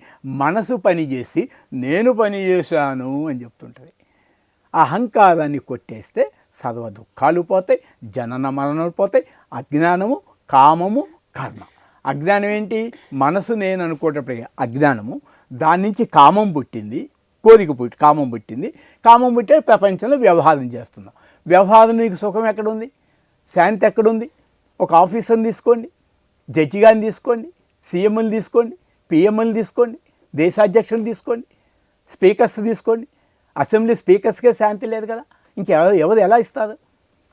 మనసు పని చేసి నేను పని చేశాను అని చెప్తుంటుంది. అహంకారాన్ని కొట్టేస్తే సర్వ దుఃఖాలు పోతాయి, జనన మరణాలు పోతాయి. అజ్ఞానము, కామము, కర్మ. అజ్ఞానం ఏంటి? మనసు నేను అనుకోవటప్పుడు అజ్ఞానము, దాని నుంచి కామం పుట్టింది, కోరిక పుట్టి కామం పుట్టింది. కామం పుట్టే ప్రపంచంలో వ్యవహారం చేస్తున్నాం. వ్యవహారం నీకు సుఖం ఎక్కడుంది? శాంతి ఎక్కడుంది? ఒక ఆఫీసర్ని తీసుకోండి, జడ్జి గారిని తీసుకోండి, సీఎంలు తీసుకోండి, పిఎంలు తీసుకోండి, దేశాధ్యక్షులు తీసుకోండి, స్పీకర్స్ తీసుకోండి. అసెంబ్లీ స్పీకర్స్కే శాంతి లేదు కదా, ఎవరు ఎలా ఇస్తారు?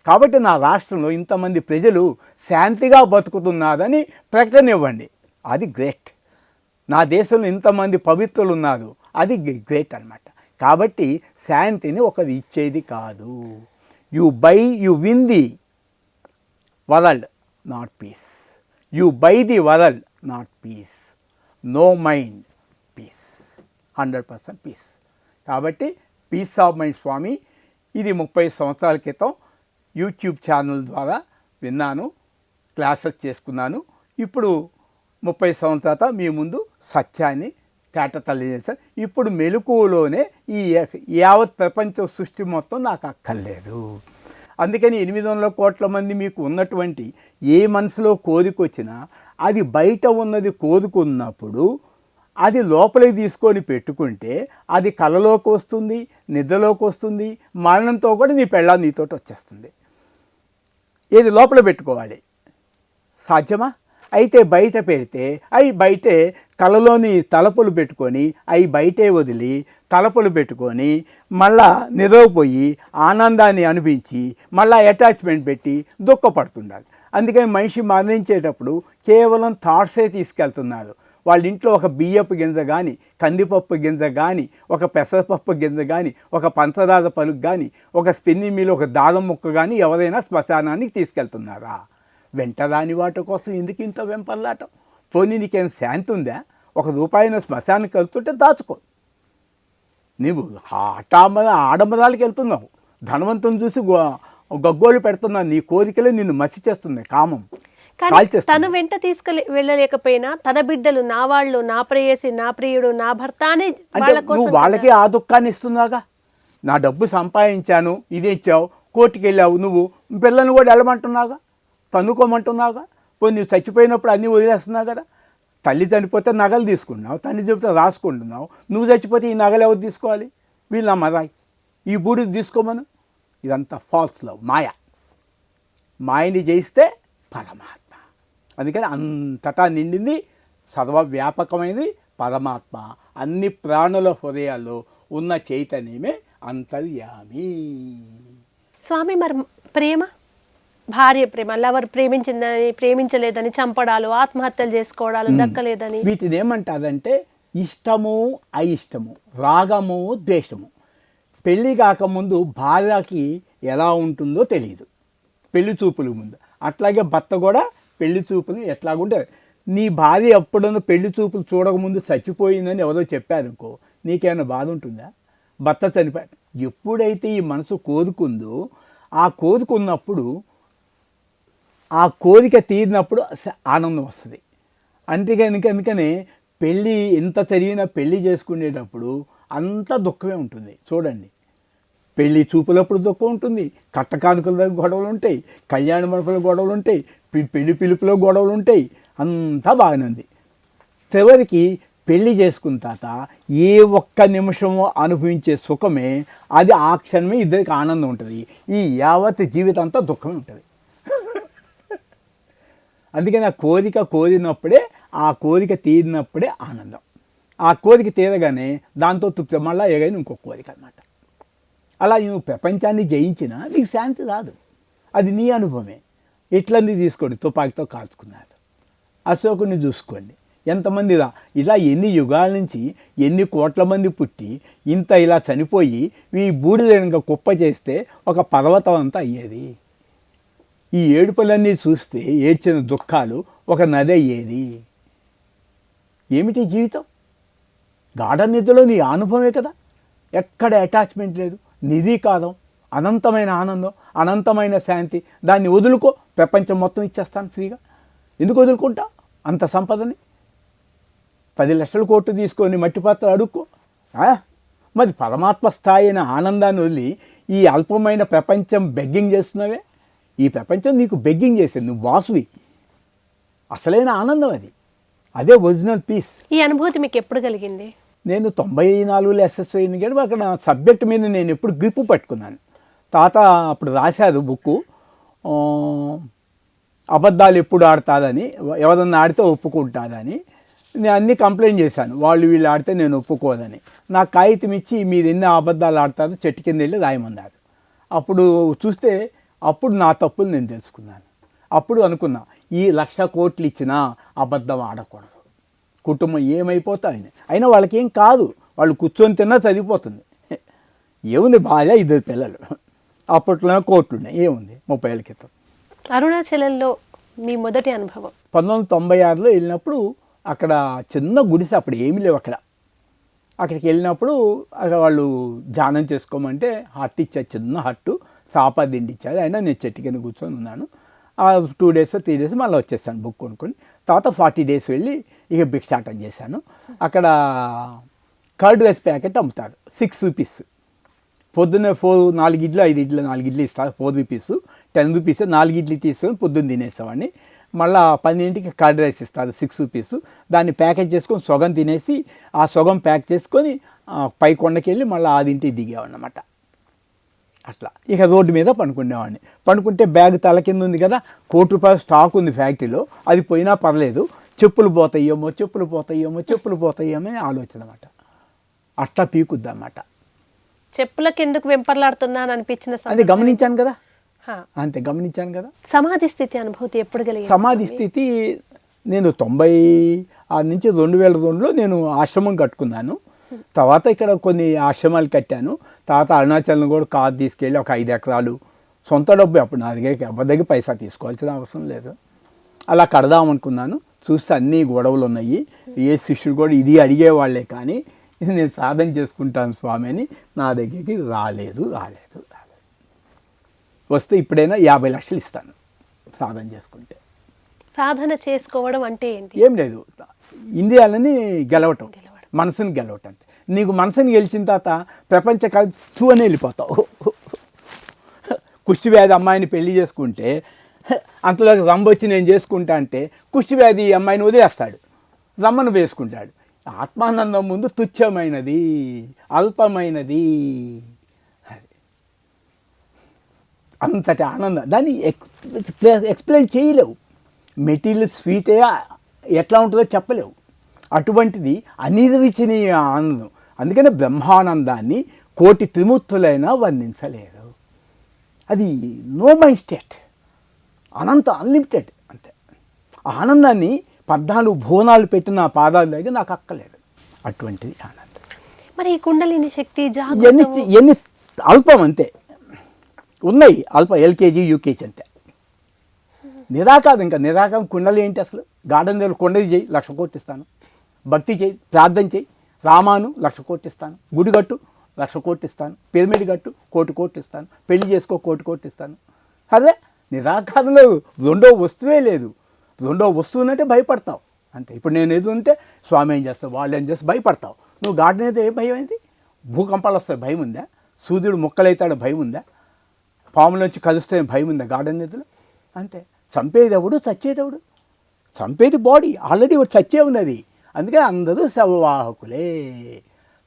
కాబట్టి నా రాష్ట్రంలో ఇంతమంది ప్రజలు శాంతిగా బతుకుతున్నారని ప్రకటన ఇవ్వండి, అది గ్రేట్. నా దేశంలో ఇంతమంది పవిత్రులు ఉన్నారు, అది గ్రేట్ అన్నమాట. కాబట్టి శాంతిని ఒకరు ఇచ్చేది కాదు. You win the world, not peace. You buy the world, not peace. No mind, peace. 100% peace. కాబట్టి పీస్ ఆఫ్ మైండ్ స్వామి ఇది 30 సంవత్సరాల క్రితం యూట్యూబ్ ఛానల్ ద్వారా విన్నాను, క్లాసెస్ చేసుకున్నాను. ఇప్పుడు 30 సంవత్సరాల మీ ముందు సత్యాన్ని తేటతల్లి చేశాను. ఇప్పుడు మెలకువలోనే ఈ యావత్ ప్రపంచ సృష్టి మొత్తం నాకు అక్కర్లేదు. అందుకని 800 కోట్ల మంది మీకు ఉన్నటువంటి ఏ మనసులో కోరికొచ్చినా అది బయట ఉన్నది కోరుకున్నప్పుడు అది లోపలికి తీసుకొని పెట్టుకుంటే అది కళలోకి వస్తుంది, నిద్రలోకి వస్తుంది, మరణంతో కూడా నీ పెళ్ళాం నీతోటి వచ్చేస్తుంది. ఏది లోపల పెట్టుకోవాలి, సాధ్యమా? అయితే బయట పెడితే అవి బయటే కళలోని తలపులు పెట్టుకొని అవి బయటే వదిలి తలపులు పెట్టుకొని మళ్ళా నిద్రపోయి ఆనందాన్ని అనిపించి మళ్ళీ అటాచ్మెంట్ పెట్టి దుఃఖపడుతుండాలి. అందుకని మనిషి మరణించేటప్పుడు కేవలం థాట్సే తీసుకెళ్తున్నారు. వాళ్ళ ఇంట్లో ఒక బియ్యపు గింజ కానీ, కందిపప్పు గింజ కానీ, ఒక పెసరపప్పు గింజ కానీ, ఒక పంచదార పలుకు కానీ, ఒక స్పిన్నింగ్ మిల్, ఒక దారం ముక్క కానీ ఎవరైనా శ్మశానానికి తీసుకెళ్తున్నారా? వెంటరాని వాటి కోసం ఎందుకు ఇంత వెంపర్లాటం? పోనీ నీకేం శాంతి ఉందా? ₹1 శ్మశానానికి వెళ్తుంటే దాచుకో. నీవు ఆడంబరాలకు వెళ్తున్నావు, ధనవంతుని చూసి గగ్గోలు పెడుతున్నావు. నీ కోరికలే నిన్ను మసి చేస్తున్నాయి, కామం. తను వెంట వెళ్ళలేకపోయినా తన బిడ్డలు, నా వాళ్ళు, నా ప్రేయసి, నా ప్రియుడు, నా భర్త అని నువ్వు వాళ్ళకి ఆ దుఃఖాన్ని ఇస్తున్నావుగా. నా డబ్బు సంపాదించాను, ఇది ఇచ్చావు, కోర్టుకి వెళ్ళావు, నువ్వు పిల్లల్ని కూడా వెళ్ళమంటున్నావుగా, తన్నుకోమంటున్నావుగా. పోయి నువ్వు చచ్చిపోయినప్పుడు అన్నీ వదిలేస్తున్నావు కదా. తల్లి చనిపోతే నగలు తీసుకున్నావు, తండ్రి చెబితే రాసుకుంటున్నావు. నువ్వు చచ్చిపోతే ఈ నగలు ఎవరు తీసుకోవాలి? వీళ్ళు అమ్మరాయి, ఈ బూడిది తీసుకోమను. ఇదంతా ఫాల్స్ లవ్, మాయని జయిస్తే పరమాత్మ. అందుకని అంతటా నిండింది, సర్వవ్యాపకమైనది పరమాత్మ. అన్ని ప్రాణుల హృదయాల్లో ఉన్న చైతన్యమే అంతర్యామి. స్వామి, మరి ప్రేమ, భార్య ప్రేమ, లవర్ ప్రేమించిందని ప్రేమించలేదని చంపడాలు, ఆత్మహత్యలు చేసుకోవడాలు, దక్కలేదని, వీటిని ఏమంటారంటే ఇష్టము అయిష్టము, రాగము ద్వేషము. పెళ్ళి కాకముందు భార్యకి ఎలా ఉంటుందో తెలియదు, పెళ్లి చూపుల ముందు. అట్లాగే భర్త కూడా పెళ్లి చూపులు ఎట్లాగుంటే, నీ భార్య ఎప్పుడన్నా పెళ్లి చూపులు చూడకముందు చచ్చిపోయిందని ఎవరో చెప్పారనుకో, నీకేమైనా బాధ ఉంటుందా? భర్త చనిపోయాడు. ఎప్పుడైతే ఈ మనసు కోరుకుందో, ఆ కోరుకున్నప్పుడు ఆ కోరిక తీరినప్పుడు ఆనందం వస్తుంది. అందుకని పెళ్ళి ఎంత జరిగినా పెళ్ళి చేసుకునేటప్పుడు అంత దుఃఖమే ఉంటుంది. చూడండి, పెళ్ళి చూపులప్పుడు దుఃఖం ఉంటుంది, కట్టకానుకల గొడవలు ఉంటాయి, కళ్యాణ మండపాల గొడవలు ఉంటాయి, పెళ్లి పిలుపులో గొడవలు ఉంటాయి, అంతా బాగానే ఉంది. చివరికి పెళ్లి చేసుకున్న తర్వాత ఏ ఒక్క నిమిషము అనుభవించే సుఖమే, అది ఆ క్షణమే ఇద్దరికి ఆనందం ఉంటుంది. ఈ యావత్ జీవితం అంతా దుఃఖమే ఉంటుంది. అందుకని ఆ కోరిక కోరినప్పుడే, ఆ కోరిక తీరినప్పుడే ఆనందం. ఆ కోరిక తీరగానే దాంతో తృప్తి, మళ్ళీ ఏదైనా ఇంకో కోరిక అన్నమాట. అలా నువ్వు ప్రపంచాన్ని జయించినా నీకు శాంతి రాదు. అది నీ అనుభవమే. ఇట్లన్నీ తీసుకోండి, తుపాకీతో కాల్చుకున్నారు. అశోకుని చూసుకోండి, ఎంతమంది ఇలా ఎన్ని యుగాల నుంచి ఎన్ని కోట్ల మంది పుట్టి ఇంత ఇలా చనిపోయి ఈ బూడిద కుప్ప చేస్తే ఒక పర్వతం అంతా అయ్యేది. ఈ ఏడుపులన్నీ చూస్తే ఏడ్చిన దుఃఖాలు ఒక నది అయ్యేది. ఏమిటి జీవితం? గాఢ నిద్రలో నీ అనుభవమే కదా, ఎక్కడ అటాచ్మెంట్ లేదు, నిర్వికారం, అనంతమైన ఆనందం, అనంతమైన శాంతి. దాన్ని వదులుకో, ప్రపంచం మొత్తం ఇచ్చేస్తాను ఫ్రీగా. ఎందుకు వదులుకుంటా అంత సంపదని? 10 లక్షల కోట్లు తీసుకొని మట్టి పాత్ర అడుక్కో. మరి పరమాత్మ స్థాయి అయిన ఆనందాన్ని వదిలి ఈ అల్పమైన ప్రపంచం బెగ్గింగ్ చేస్తున్నావే. ఈ ప్రపంచం నీకు బెగ్గింగ్ చేసేది, నువ్వు బాసువి. అసలైన ఆనందం అది, అదే ఒరిజినల్ పీస్. ఈ అనుభూతి మీకు ఎప్పుడు కలిగింది? నేను 94లో ఎస్ఎస్ఐ కానీ అక్కడ సబ్జెక్ట్ మీద నేను ఎప్పుడు గ్రిప్పు పట్టుకున్నాను. తాత అప్పుడు రాశారు బుక్కు, అబద్ధాలు ఎప్పుడు ఆడతాదని, ఎవరన్నా ఆడితే ఒప్పుకుంటాదని. నేను అన్నీ కంప్లైంట్ చేశాను, వాళ్ళు వీళ్ళు ఆడితే నేను ఒప్పుకోదని. నాకు కాగితం ఇచ్చి మీరు ఎన్ని అబద్ధాలు ఆడతారో చెట్టు కింద వెళ్ళి రాయమన్నారు. అప్పుడు చూస్తే అప్పుడు నా తప్పులు నేను తెలుసుకున్నాను. అప్పుడు అనుకున్నా, ఈ 1,00,000 కోట్లు ఇచ్చినా అబద్ధం ఆడకూడదు, కుటుంబం ఏమైపోతాయని. అయినా వాళ్ళకి ఏం కాదు, వాళ్ళు కూర్చొని తిన్నా చదివిపోతుంది. ఏముంది భార్య, 2 పిల్లలు. అప్పట్లోనే కోట్లు ఉన్నాయి, ఏముంది 30 ఏళ్ళ క్రితం. అరుణాచలంలో మీ మొదటి అనుభవం? 1996లో వెళ్ళినప్పుడు అక్కడ చిన్న గుడిసె, అప్పుడు ఏమీ లేవు అక్కడ. అక్కడికి వెళ్ళినప్పుడు అక్కడ వాళ్ళు ధ్యానం చేసుకోమంటే హట్ ఇచ్చారు, చిన్న హట్టు, చాపా దిండి ఇచ్చారు. అయినా నేను చెట్టు కింద కూర్చొని ఉన్నాను. 2 డేస్ 3 డేస్ మళ్ళీ వచ్చేసాను బుక్ కొనుక్కొని. తర్వాత 40 డేస్ వెళ్ళి ఇక భిక్షాటం చేశాను. అక్కడ కర్డ్ రైస్ ప్యాకెట్ అమ్ముతారు, 6 రూపీస్. పొద్దున్నే 4 ఇడ్లు 5 ఇడ్లు 4 ఇడ్లు ఇస్తారు, 4 రూపీస్, 10 రూపీస్. 4 ఇడ్లీ తీసుకొని పొద్దున్న తినేసేవాడిని. మళ్ళీ 12ంటికి కర్డ్ రైస్ ఇస్తారు, 6 రూపీస్. దాన్ని ప్యాకెట్ చేసుకొని సొగం తినేసి ఆ సొగం ప్యాక్ చేసుకొని పై కొండకి వెళ్ళి మళ్ళీ 6ంటికి దిగేవాడినమాట. అట్లా ఇక రోడ్డు మీద పనుకునేవాడిని. పనుకుంటే బ్యాగ్ తల కింద ఉంది కదా, ₹1,00,000 స్టాక్ ఉంది ఫ్యాక్టరీలో, అది పోయినా పర్లేదు, చెప్పులు పోతాయేమో అని ఆలోచన అన్నమాట. అట్లా పీకుద్దన్నమాట. చెప్పులకు ఎందుకు వెంపర్లాడుతున్నాను అనిపించిన అది గమనించాను కదా, అంతే గమనించాను కదా. సమాధి స్థితి అనుభూతి ఎప్పుడు కలిగింది? సమాధి స్థితి నేను 96 నుంచి 2002లో నేను ఆశ్రమం కట్టుకున్నాను. తర్వాత ఇక్కడ కొన్ని ఆశ్రమాలు కట్టాను. తర్వాత అరుణాచలం కూడా కారు తీసుకెళ్ళి ఒక 5 ఎకరాలు, సొంత డబ్బు, అప్పుడు నా దగ్గర ఎవరి దగ్గర పైసా తీసుకోవాల్సిన అవసరం లేదు, అలా కడదామనుకున్నాను. చూస్తే అన్నీ గొడవలు ఉన్నాయి. ఏ శిష్యుడు కూడా ఇది అడిగేవాళ్లే, కానీ ఇది నేను సాధన చేసుకుంటాను స్వామి అని నా దగ్గరికి రాలేదు. వస్తే ఇప్పుడైనా 50 లక్షలు ఇస్తాను సాధన చేసుకుంటే. సాధన చేసుకోవడం అంటే ఏంటి? ఏం లేదు, ఇంద్రియాలని గెలవటం, మనసుని గెలవటం. నీకు మనసుని గెలిచిన తర్వాత ప్రపంచ ఖర్చు అని వెళ్ళిపోతావు. కుష్టివ్యాధి అమ్మాయిని పెళ్లి చేసుకుంటే అంతలో రంబొచ్చి నేను చేసుకుంటా అంటే కుష్టివ్యాధి అమ్మాయిని వదిలేస్తాడు, రమ్మను వేసుకుంటాడు. ఆత్మానందం ముందు తుచ్చమైనది, అల్పమైనది. అంతటి ఆనందం దాన్ని ఎక్స్ప్లెయిన్ చేయలేవు. మెటీరియల్ స్వీటే ఎట్లా ఉంటుందో చెప్పలేవు. అటువంటిది అనిర్వచనీయ ఆనందం. అందుకనే బ్రహ్మానందాన్ని 1,00,00,000 త్రిమూర్తులైనా వర్ణించలేరు. అది నో మైండ్ స్టేట్, అనంత అన్లిమిటెడ్. అంతే. ఆనందాన్ని 14 భువనాలు పెట్టిన పాదాల దగ్గర నాకు అక్కలేదు. అటువంటిది ఆనందం. మరి ఈ కుండలిని శక్తి ఎన్ని అల్పం అంతే ఉన్నాయి, అల్ప ఎల్కేజీ యూకేజీ అంతే. నిరాకారం, ఇంకా నిరాకారం కుండలి ఏంటి అసలు? గార్డెన్ దగ్గర కొండది చేయి, 1,00,000 కోట్లు ఇస్తాను. భక్తి చేయి, ప్రార్థన చేయి, రామాను 1,00,000 కోట్లు ఇస్తాను. గుడి కట్టు, 1,00,000 కోట్లు ఇస్తాను. పిరమిడ్ కట్టు, 1,00,000 కోట్లు ఇస్తాను. పెళ్లి చేసుకో, 1,00,000 కోట్లు ఇస్తాను. అదే నిరాకారంలో రెండో వస్తువే లేదు. రెండో వస్తువు అంటే భయపడతావు అంతే. ఇప్పుడు నేను ఏది ఉంటే స్వామి ఏం చేస్తావు, వాళ్ళు ఏం చేస్తే భయపడతావు. నువ్వు గార్డెన్ అయితే ఏ భయం అయింది? భూకంపాలు వస్తాయి భయం ఉందా? సూర్యుడు ముక్కలైతాడు భయం ఉందా? పాముల నుంచి కలుస్తాయని భయం ఉందా గార్డెన్ నిధులు? అంతే. చంపేదెవడు చచ్చేదెవడు? చంపేది బాడీ, ఆల్రెడీ ఒకటి చచ్చే ఉంది అది. అందుకే అందరూ శవవాహకులే.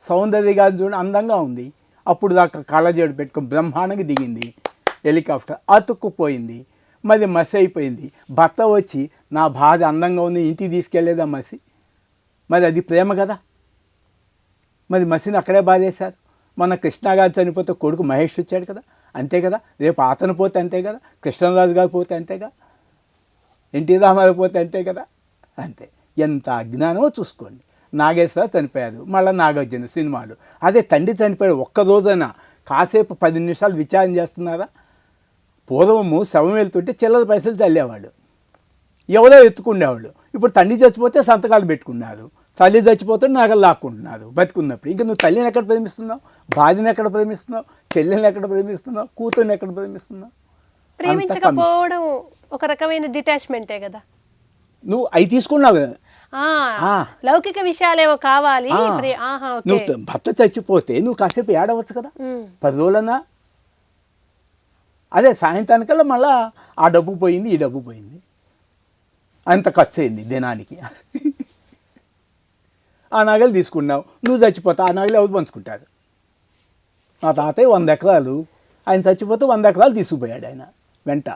సౌందర్య గారు చూడండి, అందంగా ఉంది, అప్పుడు దాకా కళ్ళజోడు పెట్టుకుని బ్రహ్మాండంగా దిగింది, హెలికాప్టర్ అతుక్కుపోయింది, మరి మసి అయిపోయింది. భర్త వచ్చి నా భార్య అందంగా ఉంది ఇంటికి తీసుకెళ్లేదా మసి? మరి అది ప్రేమ కదా. మరి మసిని అక్కడే బాధేశారు. మన కృష్ణ గారు చనిపోతే కొడుకు మహేష్ వచ్చాడు కదా, అంతే కదా. రేపు అతను పోతే అంతే కదా, కృష్ణరాజు గారు పోతే అంతేగా, ఎన్టీ రామారావు పోతే అంతే కదా. అంతే. ఎంత అజ్ఞానమో చూసుకోండి. నాగేశ్వర చనిపోయారు, మళ్ళీ నాగార్జున సినిమాలు. అదే తండ్రి చనిపోయాడు, ఒక్కరోజైనా కాసేపు 10 నిమిషాలు విచారణ చేస్తున్నారా? పూర్వము శవం వెళ్తుంటే చిల్లర పైసలు చల్లేవాడు, ఎవరో ఎత్తుకునేవాళ్ళు. ఇప్పుడు తండ్రి చచ్చిపోతే సంతకాలు పెట్టుకున్నారు, తల్లి చచ్చిపోతే నగలు లాక్కుంటున్నారు బతుకున్నప్పుడు. ఇంకా నువ్వు తల్లిని ఎక్కడ ప్రేమిస్తున్నావు, భార్యని ఎక్కడ ప్రేమిస్తున్నావు, చెల్లెని ఎక్కడ ప్రేమిస్తున్నావు, కూతుర్ని ఎక్కడ ప్రేమిస్తున్నావు? ప్రేమించకపోవడం ఒక రకమైన డిటాచ్మెంటే కదా. నువ్వు అవి తీసుకున్నావు కదా. లౌకిక విషయాలేవో కావాలి. నువ్వు భర్త చచ్చిపోతే నువ్వు కాసేపు ఏడవచ్చు కదా, 10 రోజులన్నా. అదే సాయంత్రానికల్లా మళ్ళా ఆ డబ్బు పోయింది, ఈ డబ్బు పోయింది, అంత ఖర్చు అయింది దినానికి. ఆ నగలు తీసుకున్నావు, నువ్వు చచ్చిపోతావు, ఆ నగలు ఎవరు పంచుకుంటారు? మా తాతయ్య 100 ఎకరాలు, ఆయన చచ్చిపోతే 100 ఎకరాలు తీసుకుపోయాడు ఆయన వెంట.